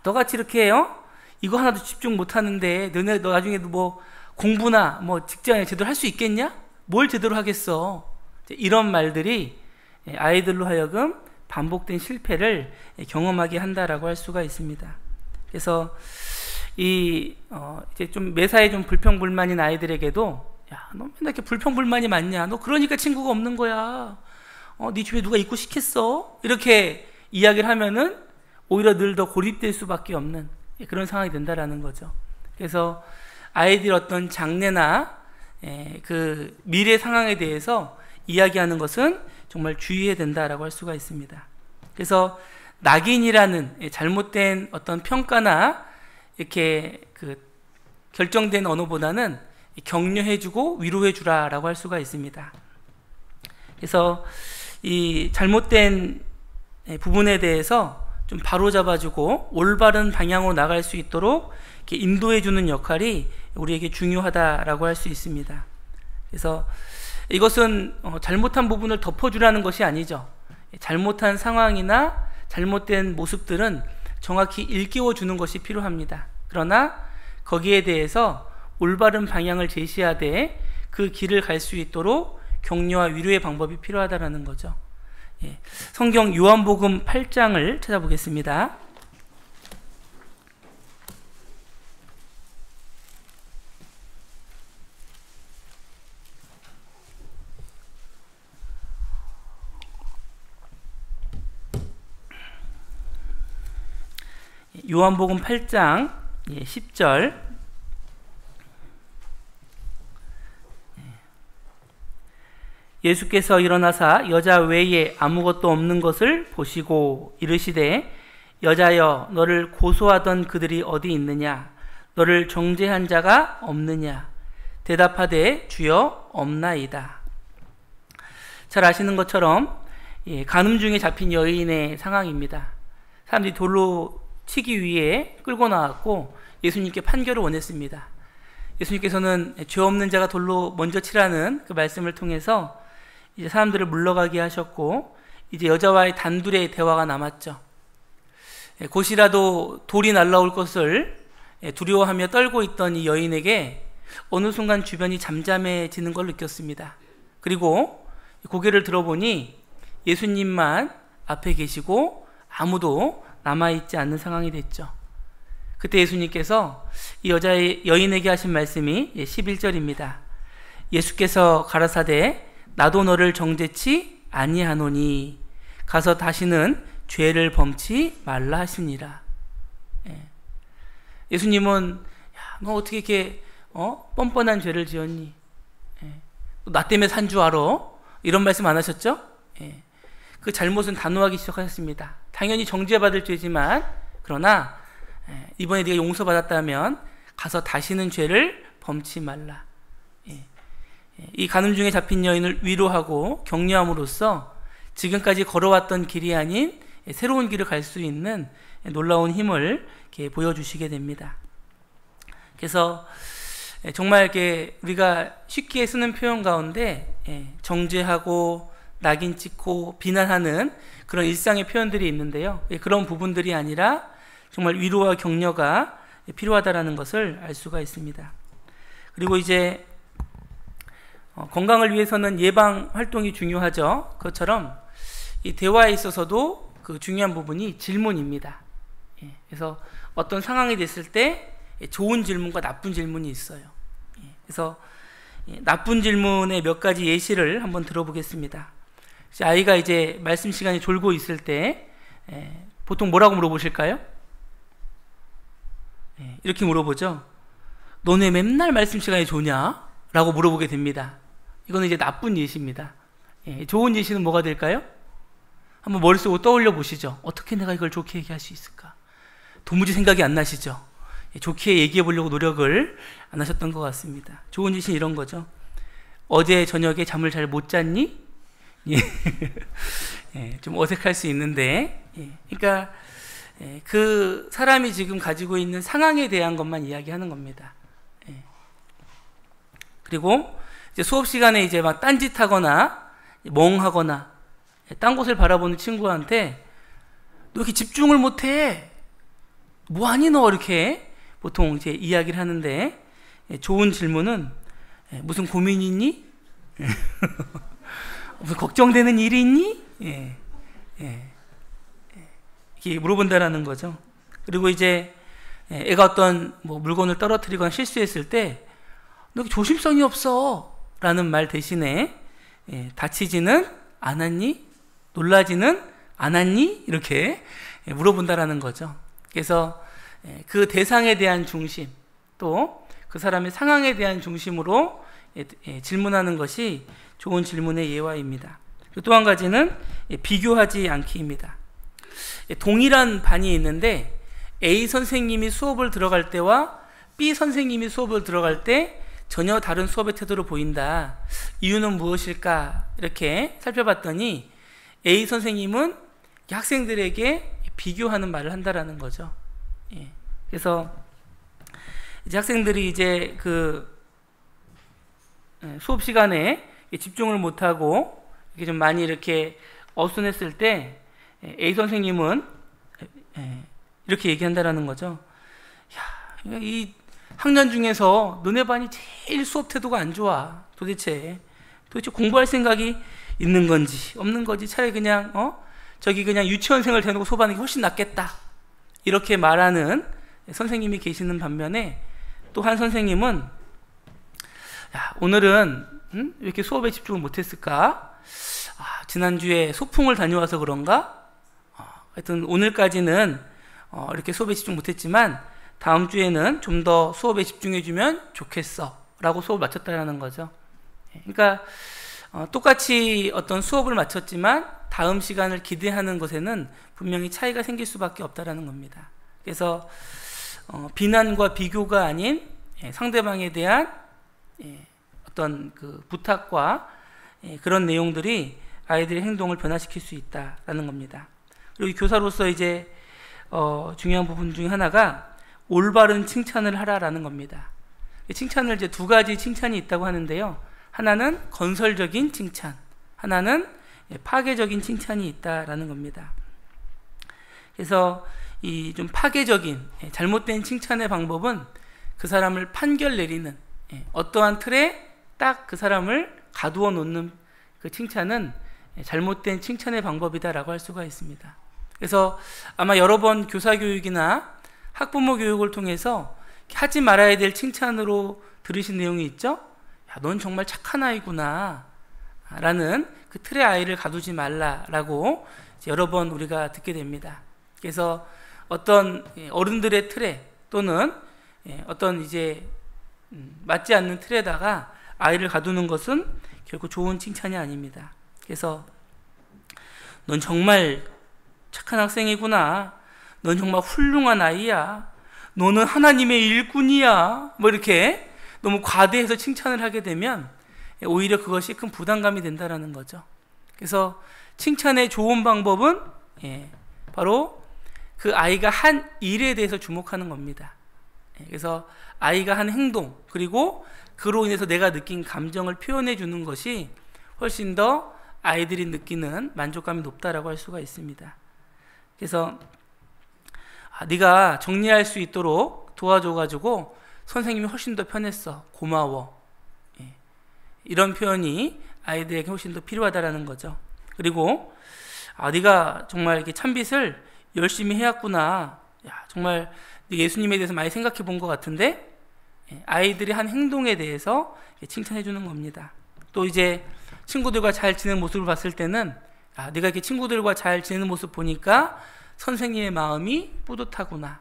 너같이 이렇게 해요? 이거 하나도 집중 못하는데 너 나중에 뭐 공부나 뭐 직장에 제대로 할 수 있겠냐? 뭘 제대로 하겠어? 이런 말들이 아이들로 하여금 반복된 실패를 경험하게 한다라고 할 수가 있습니다. 그래서 이제 좀 매사에 좀 불평불만인 아이들에게도 야, 너 맨날 이렇게 불평불만이 많냐? 너 그러니까 친구가 없는 거야. 네 집에 누가 있고 시켰어? 이렇게 이야기를 하면은 오히려 늘 더 고립될 수밖에 없는 그런 상황이 된다라는 거죠. 그래서 아이들 어떤 장래나 그 미래 상황에 대해서 이야기하는 것은 정말 주의해야 된다라고 할 수가 있습니다. 그래서 낙인이라는 잘못된 어떤 평가나 이렇게 그 결정된 언어보다는 격려해주고 위로해주라라고 할 수가 있습니다. 그래서 이 잘못된 부분에 대해서 좀 바로잡아주고 올바른 방향으로 나갈 수 있도록 이렇게 인도해주는 역할이 우리에게 중요하다라고 할 수 있습니다. 그래서 이것은 잘못한 부분을 덮어주라는 것이 아니죠. 잘못한 상황이나 잘못된 모습들은 정확히 일깨워주는 것이 필요합니다. 그러나 거기에 대해서 올바른 방향을 제시하되 그 길을 갈 수 있도록 격려와 위로의 방법이 필요하다는 거죠. 예. 성경 요한복음 8장을 찾아보겠습니다. 요한복음 8장 10절 예수께서 일어나사 여자 외에 아무것도 없는 것을 보시고 이르시되 여자여 너를 고소하던 그들이 어디 있느냐 너를 정죄한 자가 없느냐 대답하되 주여 없나이다. 잘 아시는 것처럼 간음 중에 잡힌 여인의 상황입니다. 사람들이 돌로 치기 위해 끌고 나왔고 예수님께 판결을 원했습니다. 예수님께서는 죄 없는 자가 돌로 먼저 치라는 그 말씀을 통해서 이제 사람들을 물러가게 하셨고 이제 여자와의 단둘의 대화가 남았죠. 곧이라도 돌이 날라올 것을 두려워하며 떨고 있던 이 여인에게 어느 순간 주변이 잠잠해지는 걸 느꼈습니다. 그리고 고개를 들어보니 예수님만 앞에 계시고 아무도 남아있지 않는 상황이 됐죠. 그때 예수님께서 이 여인에게 하신 말씀이 11절입니다. 예수께서 가라사대 나도 너를 정죄치 아니하노니 가서 다시는 죄를 범치 말라 하시니라. 예수님은 너 어떻게 이렇게 뻔뻔한 죄를 지었니? 나 때문에 산 줄 알아? 이런 말씀 안 하셨죠? 그 잘못은 단호하기 시작하셨습니다. 당연히 정죄받을 죄지만 그러나 이번에 네가 용서받았다면 가서 다시는 죄를 범치 말라. 이 간음 중에 잡힌 여인을 위로하고 격려함으로써 지금까지 걸어왔던 길이 아닌 새로운 길을 갈 수 있는 놀라운 힘을 이렇게 보여주시게 됩니다. 그래서 정말 이렇게 우리가 쉽게 쓰는 표현 가운데 정죄하고 낙인 찍고 비난하는 그런 일상의 표현들이 있는데요. 그런 부분들이 아니라 정말 위로와 격려가 필요하다라는 것을 알 수가 있습니다. 그리고 이제 건강을 위해서는 예방 활동이 중요하죠. 그것처럼 이 대화에 있어서도 그 중요한 부분이 질문입니다. 그래서 어떤 상황이 됐을 때 좋은 질문과 나쁜 질문이 있어요. 그래서 나쁜 질문의 몇 가지 예시를 한번 들어보겠습니다. 아이가 이제 말씀 시간이 졸고 있을 때 보통 뭐라고 물어보실까요? 이렇게 물어보죠. 너네 맨날 말씀 시간이 좋냐? 라고 물어보게 됩니다. 이거는 이제 나쁜 예시입니다. 좋은 예시는 뭐가 될까요? 한번 머릿속으로 떠올려 보시죠. 어떻게 내가 이걸 좋게 얘기할 수 있을까? 도무지 생각이 안 나시죠? 좋게 얘기해 보려고 노력을 안 하셨던 것 같습니다. 좋은 예시는 이런 거죠. 어제 저녁에 잠을 잘 못 잤니? 좀 어색할 수 있는데, 그러니까 그 사람이 지금 가지고 있는 상황에 대한 것만 이야기하는 겁니다. 그리고 이제 수업 시간에 이제 막 딴짓하거나 멍하거나 딴 곳을 바라보는 친구한테 너 이렇게 집중을 못해? 뭐하니 너? 이렇게 보통 이제 이야기를 하는데 좋은 질문은 무슨 고민이 있니? 무슨 걱정되는 일이 있니? 이렇게 물어본다라는 거죠. 그리고 이제 애가 어떤 뭐 물건을 떨어뜨리거나 실수했을 때 너 조심성이 없어 라는 말 대신에 다치지는 않았니? 놀라지는 않았니? 이렇게 물어본다라는 거죠. 그래서 그 대상에 대한 중심 또 그 사람의 상황에 대한 중심으로 질문하는 것이 좋은 질문의 예화입니다. 또 한 가지는 비교하지 않기입니다. 동일한 반이 있는데 A 선생님이 수업을 들어갈 때와 B 선생님이 수업을 들어갈 때 전혀 다른 수업의 태도로 보인다. 이유는 무엇일까? 이렇게 살펴봤더니 A 선생님은 학생들에게 비교하는 말을 한다라는 거죠. 그래서 이제 학생들이 이제 그 수업 시간에 집중을 못하고 이렇게 좀 많이 이렇게 어순했을 때 A 선생님은 이렇게 얘기한다라는 거죠. 야, 이 학년 중에서 너네 반이 제일 수업 태도가 안 좋아. 도대체 공부할 생각이 있는 건지 없는 건지 차라리 그냥 저기 그냥 유치원생을 대놓고 수업하는 게 훨씬 낫겠다. 이렇게 말하는 선생님이 계시는 반면에 또 한 선생님은 야, 오늘은 왜 이렇게 수업에 집중을 못했을까? 지난주에 소풍을 다녀와서 그런가? 하여튼 오늘까지는 이렇게 수업에 집중 못했지만 다음 주에는 좀 더 수업에 집중해주면 좋겠어 라고 수업을 마쳤다는 거죠. 그러니까 똑같이 어떤 수업을 마쳤지만 다음 시간을 기대하는 것에는 분명히 차이가 생길 수밖에 없다는 겁니다. 그래서 비난과 비교가 아닌 상대방에 대한 어떤 그 부탁과 그런 내용들이 아이들의 행동을 변화시킬 수 있다라는 겁니다. 그리고 교사로서 이제 중요한 부분 중에 하나가 올바른 칭찬을 하라라는 겁니다. 칭찬을 이제 두 가지 칭찬이 있다고 하는데요. 하나는 건설적인 칭찬, 하나는 파괴적인 칭찬이 있다라는 겁니다. 그래서 이 좀 파괴적인 잘못된 칭찬의 방법은 그 사람을 판결 내리는 어떠한 틀에 딱 그 사람을 가두어 놓는 그 칭찬은 잘못된 칭찬의 방법이다라고 할 수가 있습니다. 그래서 아마 여러 번 교사 교육이나 학부모 교육을 통해서 하지 말아야 될 칭찬으로 들으신 내용이 있죠? 야, 넌 정말 착한 아이구나 라는 그 틀에 아이를 가두지 말라라고 여러 번 우리가 듣게 됩니다. 그래서 어떤 어른들의 틀에 또는 어떤 이제 맞지 않는 틀에다가 아이를 가두는 것은 결코 좋은 칭찬이 아닙니다. 그래서 넌 정말 착한 학생이구나. 넌 정말 훌륭한 아이야. 너는 하나님의 일꾼이야. 뭐 이렇게 너무 과대해서 칭찬을 하게 되면 오히려 그것이 큰 부담감이 된다라는 거죠. 그래서 칭찬의 좋은 방법은 바로 그 아이가 한 일에 대해서 주목하는 겁니다. 그래서 아이가 한 행동 그리고 그로 인해서 내가 느낀 감정을 표현해 주는 것이 훨씬 더 아이들이 느끼는 만족감이 높다라고 할 수가 있습니다. 그래서 네가 정리할 수 있도록 도와줘가지고 선생님이 훨씬 더 편했어. 고마워. 이런 표현이 아이들에게 훨씬 더 필요하다라는 거죠. 그리고 네가 정말 이렇게 참빗을 열심히 해왔구나. 야, 정말 예수님에 대해서 많이 생각해 본 것 같은데 아이들이 한 행동에 대해서 칭찬해 주는 겁니다. 또 이제 친구들과 잘 지내는 모습을 봤을 때는 네가 이렇게 친구들과 잘 지내는 모습 보니까 선생님의 마음이 뿌듯하구나.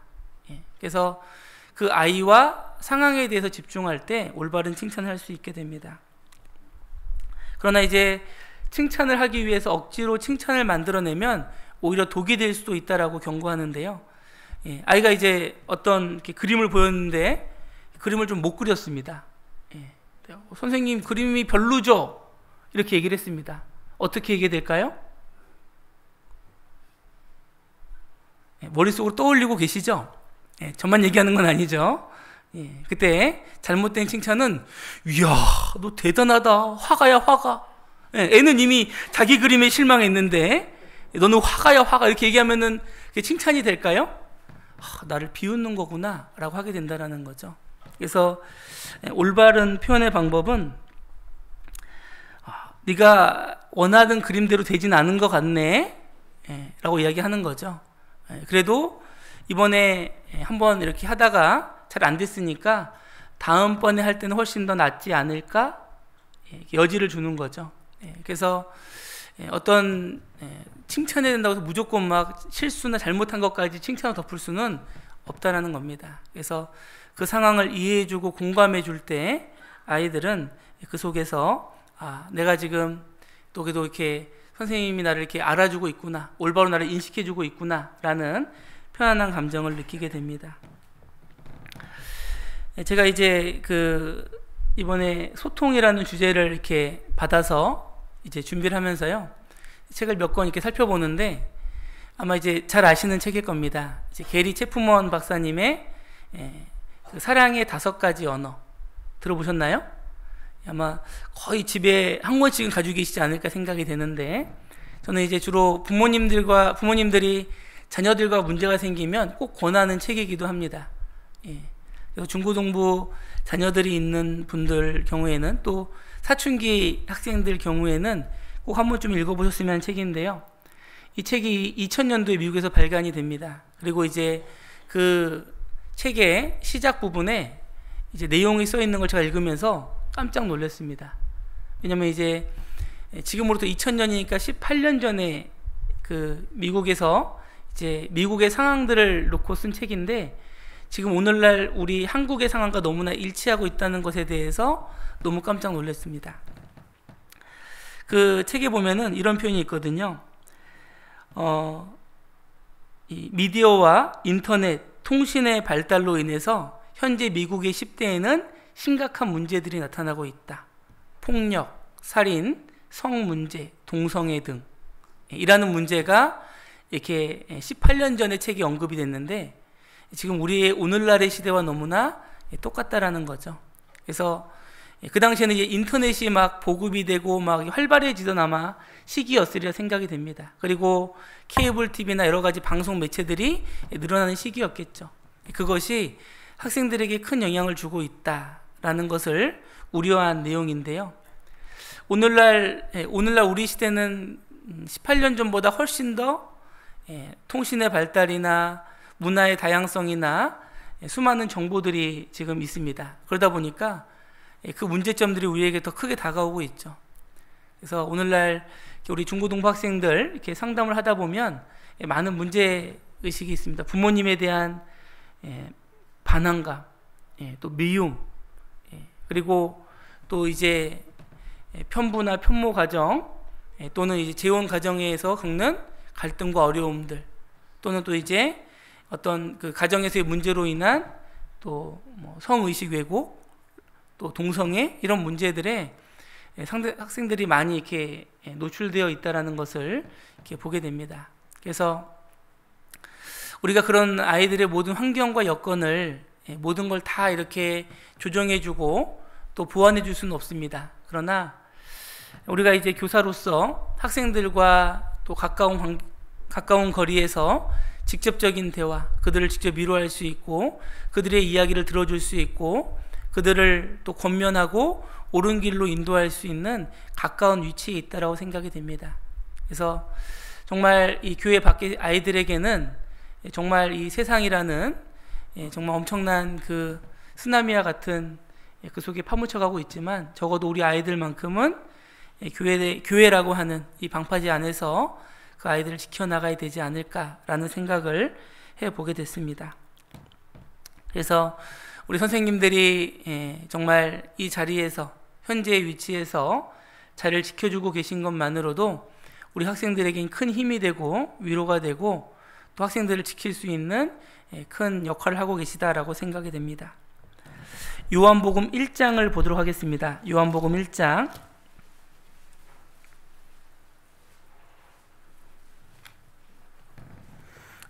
그래서 그 아이와 상황에 대해서 집중할 때 올바른 칭찬을 할 수 있게 됩니다. 그러나 이제 칭찬을 하기 위해서 억지로 칭찬을 만들어내면 오히려 독이 될 수도 있다라고 경고하는데요. 아이가 이제 어떤 이렇게 그림을 보였는데 그림을 좀 못 그렸습니다. 선생님 그림이 별로죠? 이렇게 얘기를 했습니다. 어떻게 얘기해야 될까요? 머릿속으로 떠올리고 계시죠? 저만 얘기하는 건 아니죠. 그때 잘못된 칭찬은 이야 너 대단하다 화가야 화가. 애는 이미 자기 그림에 실망했는데 너는 화가야 화가 이렇게 얘기하면은 그게 칭찬이 될까요? 나를 비웃는 거구나 라고 하게 된다는 거죠. 그래서 올바른 표현의 방법은 네가 원하는 그림대로 되진 않은 것 같네 라고 이야기하는 거죠. 그래도 이번에 한번 이렇게 하다가 잘 안 됐으니까 다음번에 할 때는 훨씬 더 낫지 않을까 여지를 주는 거죠. 그래서 어떤 칭찬해야 된다고 해서 무조건 막 실수나 잘못한 것까지 칭찬을 덮을 수는 없다라는 겁니다. 그래서 그 상황을 이해해주고 공감해줄 때 아이들은 그 속에서 내가 지금 또 그래도 이렇게 선생님이 나를 이렇게 알아주고 있구나, 올바로 나를 인식해주고 있구나라는 편안한 감정을 느끼게 됩니다. 제가 이제 이번에 소통이라는 주제를 이렇게 받아서 이제 준비를 하면서요, 책을 몇 권 이렇게 살펴보는데 아마 이제 잘 아시는 책일 겁니다. 이제 게리 체프먼 박사님의 그 사랑의 5가지 언어 들어보셨나요? 아마 거의 집에 한 권씩은 가지고 계시지 않을까 생각이 되는데, 저는 이제 주로 부모님들이 자녀들과 문제가 생기면 꼭 권하는 책이기도 합니다. 그래서 중고등부 자녀들이 있는 분들 경우에는, 또 사춘기 학생들 경우에는 꼭 한 번쯤 읽어보셨으면 하는 책인데요. 이 책이 2000년도에 미국에서 발간이 됩니다. 그리고 이제 그 책의 시작 부분에 이제 내용이 써 있는 걸 제가 읽으면서 깜짝 놀랐습니다. 왜냐면 이제 지금으로부터 2000년이니까 18년 전에 그 미국에서 이제 미국의 상황들을 놓고 쓴 책인데, 지금 오늘날 우리 한국의 상황과 너무나 일치하고 있다는 것에 대해서 너무 깜짝 놀랐습니다. 그 책에 보면은 이런 표현이 있거든요. 이 미디어와 인터넷, 통신의 발달로 인해서 현재 미국의 10대에는 심각한 문제들이 나타나고 있다. 폭력, 살인, 성문제, 동성애 등 이라는 문제가 이렇게 18년 전에 책이 언급이 됐는데, 지금 우리의 오늘날의 시대와 너무나 똑같다라는 거죠. 그래서 그 당시에는 이제 인터넷이 막 보급이 되고 막 활발해지던 아마 시기였으리라 생각이 됩니다. 그리고 케이블 TV나 여러 가지 방송 매체들이 늘어나는 시기였겠죠. 그것이 학생들에게 큰 영향을 주고 있다라는 것을 우려한 내용인데요. 오늘날 우리 시대는 18년 전보다 훨씬 더 통신의 발달이나 문화의 다양성이나 수많은 정보들이 지금 있습니다. 그러다 보니까 그 문제점들이 우리에게 더 크게 다가오고 있죠. 그래서 오늘날 우리 중고등부 학생들 이렇게 상담을 하다 보면 많은 문제 의식이 있습니다. 부모님에 대한 반항감, 또 미움, 그리고 또 이제 편부나 편모 가정, 또는 이제 재혼 가정에서 겪는 갈등과 어려움들, 또는 또 이제 어떤 그 가정에서의 문제로 인한 또 뭐 성의식 왜곡, 또 동성애 이런 문제들에 학생들이 많이 이렇게 노출되어 있다라는 것을 이렇게 보게 됩니다. 그래서 우리가 그런 아이들의 모든 환경과 여건을 모든 걸 다 이렇게 조정해주고 또 보완해줄 수는 없습니다. 그러나 우리가 이제 교사로서 학생들과 또 가까운 거리에서 직접적인 대화, 그들을 직접 위로할 수 있고 그들의 이야기를 들어줄 수 있고 그들을 또 권면하고 옳은 길로 인도할 수 있는 가까운 위치에 있다라고 생각이 됩니다. 그래서 정말 이 교회 밖의 아이들에게는 정말 이 세상이라는 정말 엄청난 그 쓰나미와 같은 그 속에 파묻혀가고 있지만 적어도 우리 아이들만큼은 교회라고 하는 이 방파제 안에서 그 아이들을 지켜나가야 되지 않을까라는 생각을 해보게 됐습니다. 그래서 우리 선생님들이 정말 이 자리에서 현재의 위치에서 자리를 지켜주고 계신 것만으로도 우리 학생들에겐 큰 힘이 되고 위로가 되고 또 학생들을 지킬 수 있는 큰 역할을 하고 계시다라고 생각이 됩니다. 요한복음 1장을 보도록 하겠습니다. 요한복음 1장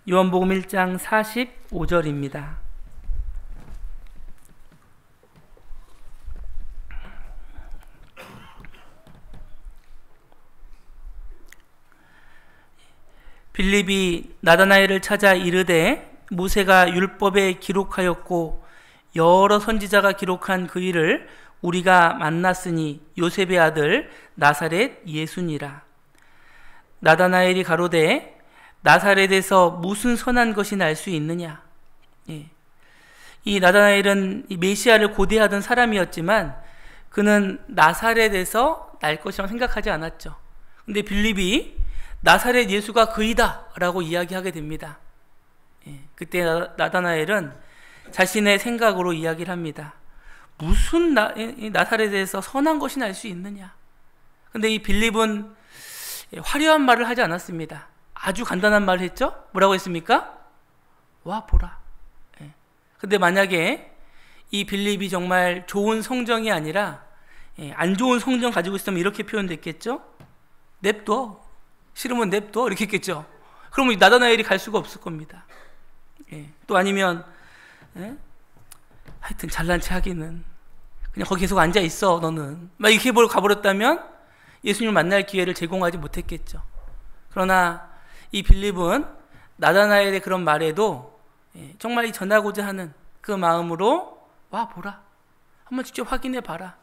요한복음 1장 45절입니다. 빌립이 나다나엘을 찾아 이르되 모세가 율법에 기록하였고 여러 선지자가 기록한 그 일을 우리가 만났으니 요셉의 아들 나사렛 예수니라. 나다나엘이 가로되 나사렛에서 무슨 선한 것이 날 수 있느냐. 이 나다나엘은 이 메시아를 고대하던 사람이었지만 그는 나사렛에서 날 것이라고 생각하지 않았죠. 근데 빌립이 나사렛 예수가 그이다 라고 이야기하게 됩니다. 그때 나다나엘은 자신의 생각으로 이야기를 합니다. 무슨 나사렛에서 선한 것이 날 수 있느냐. 근데 이 빌립은 화려한 말을 하지 않았습니다. 아주 간단한 말을 했죠. 뭐라고 했습니까? 와 보라. 근데 만약에 이 빌립이 정말 좋은 성정이 아니라 안 좋은 성정 가지고 있으면 이렇게 표현됐겠죠. 냅둬. 싫으면 냅둬. 이렇게 했겠죠. 그러면 나다나엘이 갈 수가 없을 겁니다. 또 아니면 하여튼 잘난 체 하기는 그냥 거기 계속 앉아 있어 너는 막 이렇게 가버렸다면 예수님을 만날 기회를 제공하지 못했겠죠. 그러나 이 빌립은 나다나엘의 그런 말에도 정말 이 전하고자 하는 그 마음으로 와 보라 한번 직접 확인해 봐라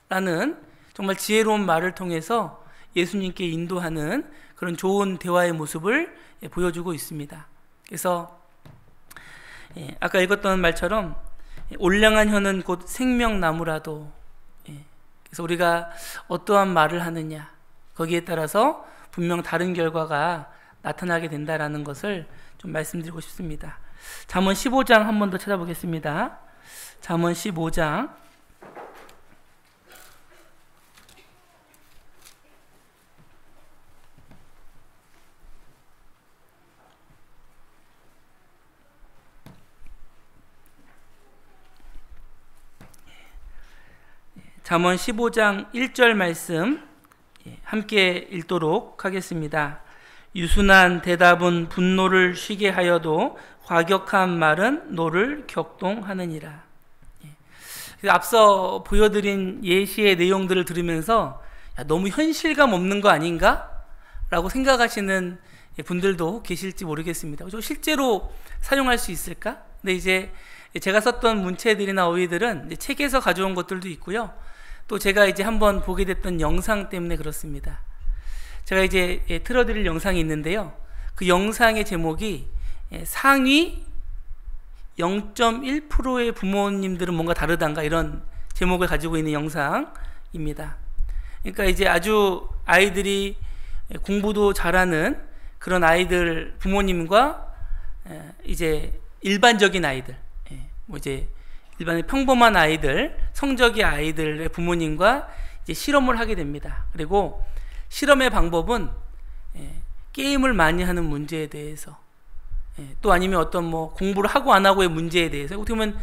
라는 정말 지혜로운 말을 통해서 예수님께 인도하는 그런 좋은 대화의 모습을 보여주고 있습니다. 그래서 아까 읽었던 말처럼 올량한 혀는 곧 생명나무라도, 그래서 우리가 어떠한 말을 하느냐 거기에 따라서 분명 다른 결과가 나타나게 된다라는 것을 좀 말씀드리고 싶습니다. 잠언 15장 한 번 더 찾아보겠습니다. 잠언 15장 잠언 15장 1절 말씀 함께 읽도록 하겠습니다. 유순한 대답은 분노를 쉬게 하여도 과격한 말은 노를 격동하느니라. 그래서 앞서 보여드린 예시의 내용들을 들으면서 야, 너무 현실감 없는 거 아닌가? 라고 생각하시는 분들도 계실지 모르겠습니다. 실제로 사용할 수 있을까? 근데 이제 제가 썼던 문체들이나 어휘들은 이제 책에서 가져온 것들도 있고요. 또 제가 이제 한번 보게 됐던 영상 때문에 그렇습니다. 제가 이제 틀어드릴 영상이 있는데요. 그 영상의 제목이 상위 0.1%의 부모님들은 뭔가 다르단가, 이런 제목을 가지고 있는 영상입니다. 그러니까 이제 아주 아이들이 공부도 잘하는 그런 아이들 부모님과 이제 일반적인 아이들, 뭐 이제 일반의 평범한 아이들, 성적이 아이들의 부모님과 이제 실험을 하게 됩니다. 그리고 실험의 방법은 게임을 많이 하는 문제에 대해서, 또 아니면 어떤 뭐 공부를 하고 안 하고의 문제에 대해서, 어떻게 보면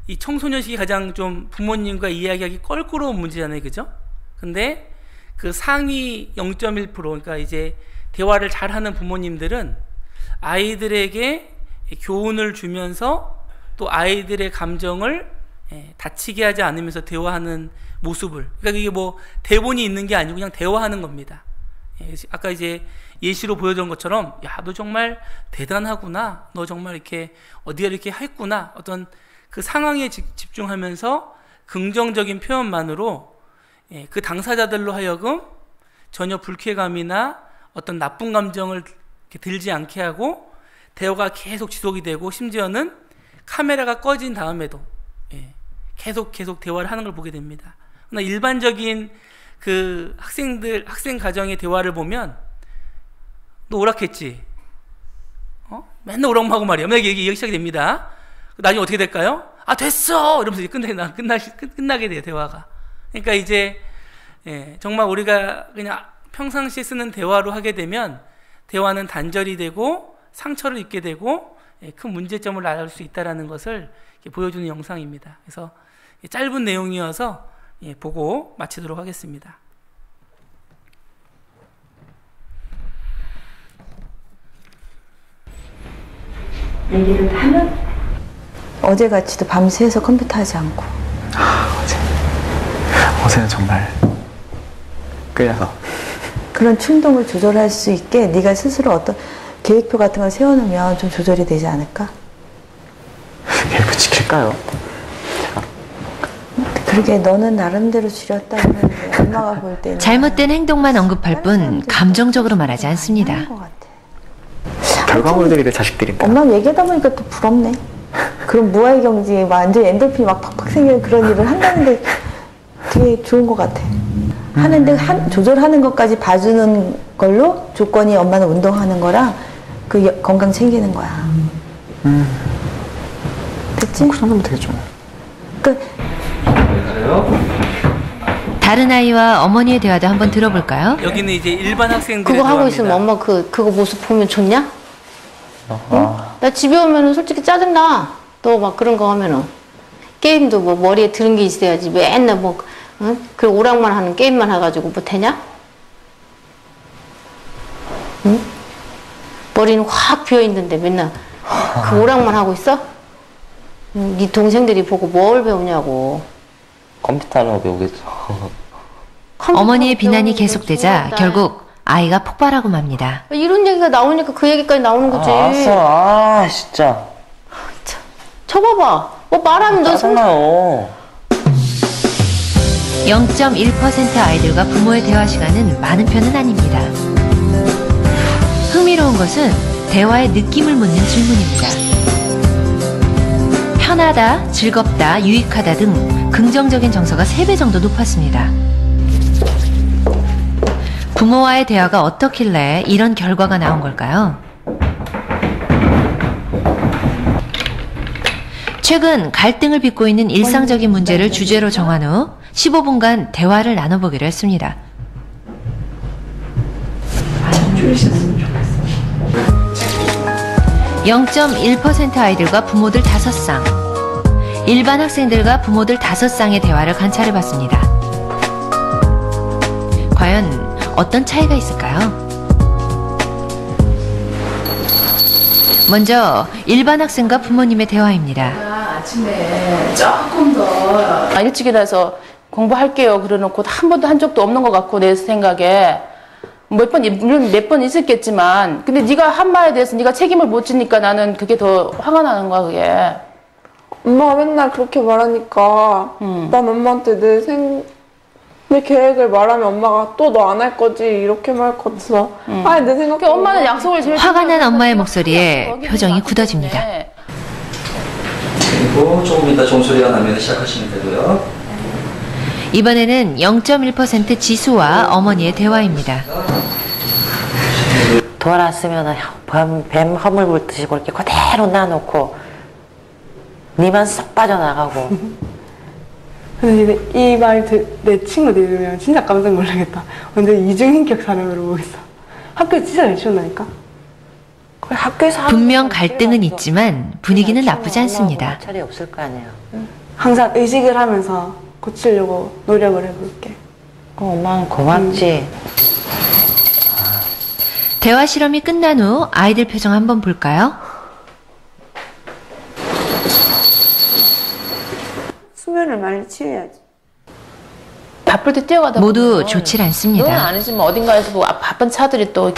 이 청소년 시기 가장 좀 부모님과 이야기하기 껄끄러운 문제잖아요, 그죠? 근데 그 상위 0.1%, 그러니까 이제 대화를 잘하는 부모님들은 아이들에게 교훈을 주면서 또 아이들의 감정을 다치게 하지 않으면서 대화하는 모습을, 그러니까 이게 뭐 대본이 있는 게 아니고 그냥 대화하는 겁니다. 아까 이제 예시로 보여준 것처럼, 야, 너 정말 대단하구나, 너 정말 이렇게 어디가 이렇게 했구나, 어떤 그 상황에 집중하면서 긍정적인 표현만으로 그 당사자들로 하여금 전혀 불쾌감이나 어떤 나쁜 감정을 들지 않게 하고 대화가 계속 지속이 되고, 심지어는 카메라가 꺼진 다음에도 계속 대화를 하는 걸 보게 됩니다. 그러나 일반적인 그 학생 가정의 대화를 보면, 너 오락했지? 맨날 오락만 하고 말이야. 맨날 얘기 시작이 됩니다. 나중에 어떻게 될까요? 아, 됐어! 이러면서 이제 끝나게 돼요, 대화가. 그러니까 이제, 정말 우리가 그냥 평상시에 쓰는 대화로 하게 되면 대화는 단절이 되고 상처를 입게 되고 큰 문제점을 알 수 있다는 것을 보여주는 영상입니다. 그래서 짧은 내용이어서 보고 마치도록 하겠습니다. 얘기를 하면 어제같이도 밤새서 컴퓨터 하지 않고. 어제는 정말 끌려서. 그런 충동을 조절할 수 있게 네가 스스로 어떤 계획표 같은 걸 세워놓으면 좀 조절이 되지 않을까? 계획표 지킬까요? 그러게, 너는 나름대로 줄였다고 하는데 엄마가 볼 때는 잘못된 행동만 언급할 뿐 감정적으로 말하지 않습니다. 결과물들이 내 자식들인가? 엄마 얘기하다 보니까 또 부럽네. 그런 무아의 경지, 완전 엔돌핀이 막 팍팍 생기는 그런 일을 한다는데 되게 좋은 것 같아. 하는데 조절하는 것까지 봐주는 걸로 조건이 엄마는 운동하는 거랑 그 건강 챙기는 거야. 됐지? 그 정도면 되겠죠. 다른 아이와 어머니의 대화도 한번 들어볼까요? 여기는 이제 일반 학생들의 그거 하고 대화입니다. 있으면 엄마 그거 모습 보면 좋냐? 응? 나 집에 오면은 솔직히 짜증나. 너 막 그런 거 하면은 게임도 뭐 머리에 들은 게 있어야지 맨날 뭐 응? 그 오락만 하는 게임만 해가지고 뭐 되냐? 응? 머리는 확 비어 있는데 맨날 그 오락만 하고 있어? 응? 네 동생들이 보고 뭘 배우냐고. 컴퓨터는 배우겠죠. 어머니의 비난이 계속되자 결국 아이가 폭발하고 맙니다. 이런 얘기가 나오니까 그 얘기까지 나오는 거지. 알았어. 진짜. 참, 쳐봐봐. 뭐 말하면 너 짜증나요. 0.1% 아이들과 부모의 대화 시간은 많은 편은 아닙니다. 흥미로운 것은 대화의 느낌을 묻는 질문입니다. 편하다, 즐겁다, 유익하다 등 긍정적인 정서가 3배 정도 높았습니다. 부모와의 대화가 어떻길래 이런 결과가 나온 걸까요? 최근 갈등을 빚고 있는 일상적인 문제를 주제로 정한 후 15분간 대화를 나눠보기로 했습니다. 0.1% 아이들과 부모들 5쌍, 일반 학생들과 부모들 5쌍의 대화를 관찰해봤습니다. 과연 어떤 차이가 있을까요? 먼저 일반 학생과 부모님의 대화입니다. 아침에 조금 더 일찍 일어나서 공부할게요 그래놓고 한 번도 한 적도 없는 것 같고 내 생각에 물론 몇 번 있었겠지만 근데 네가 한 말에 대해서 네가 책임을 못 지니까 나는 그게 더 화가 나는 거야 그게. 엄마가 맨날 그렇게 말하니까 난 엄마한테 내 계획을 말하면 엄마가 또 너 안 할 거지 이렇게 말 것 같아서 아니 내 생각에 엄마는 약속을 제일 화가 난 엄마의 목소리에 표정이 굳어집니다. 그리고 조금 이따 종소리가 나면 시작하시면 되고요. 이번에는 0.1% 지수와 어머니의 대화입니다. 돌았으면 뱀 허물 불듯이 그렇게 그대로 놔놓고 니만 쏙 빠져나가고. 근데 이 말 내 친구 들으면 진짜 깜짝 놀라겠다. 완전 이중인격 사람으로 보겠어. 학교 진짜 잘 치운다니까. 학교에서 분명 갈등은 있지만 분위기는 나쁘지 않습니다. 차례 없을 거 아니야. 항상 의식을 하면서 고치려고 노력을 해볼게. 엄마는 고맙지. 대화 실험이 끝난 후 아이들 표정 한번 볼까요? 수면을 많이 취해야지. 바쁠 때 뛰어가다 모두 좋질 않습니다. 너는 아니지만 어딘가에서 뭐 바쁜 차들이 또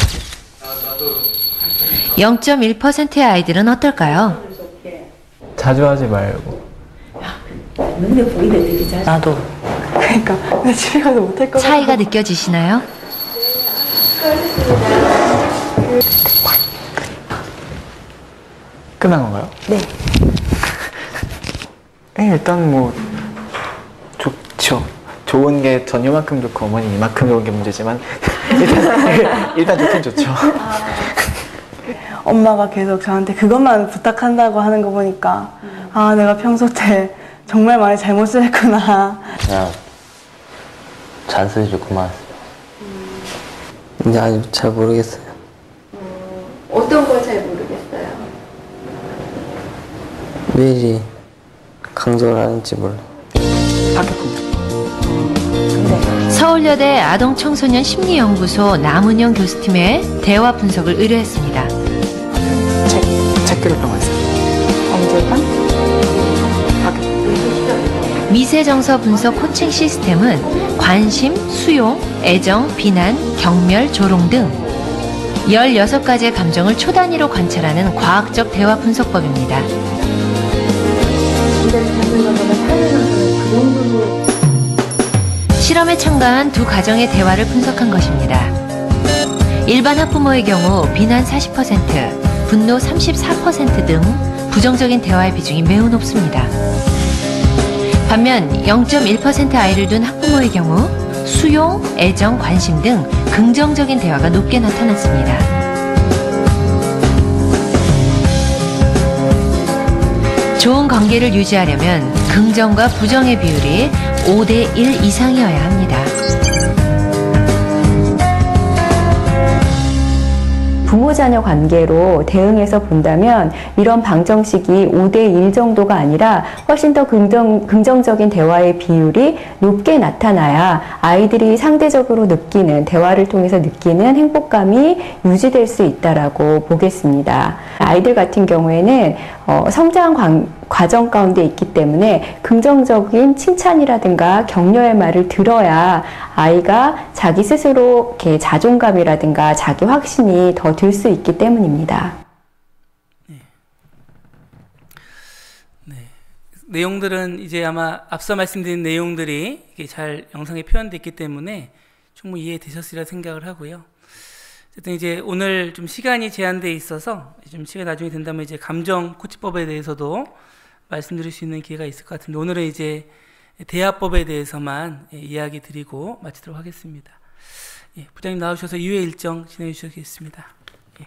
0.1%의 아이들은 어떨까요? 자주 하지 말고. 근데 보이네 되게 자주. 나도. 그러니까 나 집에 가서 못할 거 같아. 차이가 느껴지시나요? 끝난 건가요? 네. 일단 뭐 좋죠. 좋은 게 전 이만큼 좋고 어머니 이만큼 좋은 게 문제지만 일단 좋긴 좋죠. 엄마가 계속 저한테 그것만 부탁한다고 하는 거 보니까 아 내가 평소 때 정말 많이 잘못을 했구나. 그냥 잔소리 좀 그만. 이제 아직 잘 모르겠어요. 어떤 걸 잘 모르겠어요. 왜 이리 강조를 하는지 몰라. 서울여대 아동청소년 심리연구소 남은영 교수팀에 대화 분석을 의뢰했습니다. 책 그릴 병원 있어요. 언제가? 미세정서 분석 코칭 시스템은 관심, 수용, 애정, 비난, 경멸, 조롱 등 16가지의 감정을 초단위로 관찰하는 과학적 대화 분석법입니다. 실험에 참가한 두 가정의 대화를 분석한 것입니다. 일반 학부모의 경우 비난 40%, 분노 34% 등 부정적인 대화의 비중이 매우 높습니다. 반면 0.1% 아이를 둔 학부모의 경우 수용, 애정, 관심 등 긍정적인 대화가 높게 나타났습니다. 좋은 관계를 유지하려면 긍정과 부정의 비율이 5대1 이상이어야 합니다. 부모-자녀 관계로 대응해서 본다면 이런 방정식이 5대1 정도가 아니라 훨씬 더 긍정적인 대화의 비율이 높게 나타나야 아이들이 상대적으로 느끼는, 대화를 통해서 느끼는 행복감이 유지될 수 있다라고 보겠습니다. 아이들 같은 경우에는 성장 과정 가운데 있기 때문에 긍정적인 칭찬이라든가 격려의 말을 들어야 아이가 자기 스스로 이렇게 자존감이라든가 자기 확신이 더 들 수 있기 때문입니다. 네. 내용들은 이제 아마 앞서 말씀드린 내용들이 이게 잘 영상에 표현되어 있기 때문에 충분히 이해되셨으리라 생각을 하고요. 어쨌든 이제 오늘 좀 시간이 제한되어 있어서 좀 시간 나중에 된다면 이제 감정 코치법에 대해서도 말씀드릴 수 있는 기회가 있을 것 같은데 오늘은 이제 대화법에 대해서만 이야기 드리고 마치도록 하겠습니다. 예, 부장님 나오셔서 이회 일정 진행해 주시겠습니다. 예.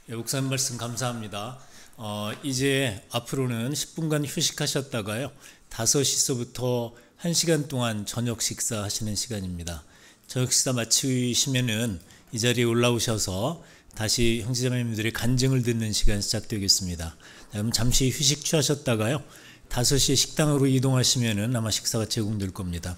예, 목사님 말씀 감사합니다. 이제 앞으로는 10분간 휴식하셨다가요 5시서부터 1시간 동안 저녁 식사하시는 시간입니다. 저녁 식사 마치시면은 이 자리에 올라오셔서 다시 형제자매님들의 간증을 듣는 시간 시작되겠습니다. 그럼 잠시 휴식 취하셨다가요 5시에 식당으로 이동하시면은 아마 식사가 제공될 겁니다.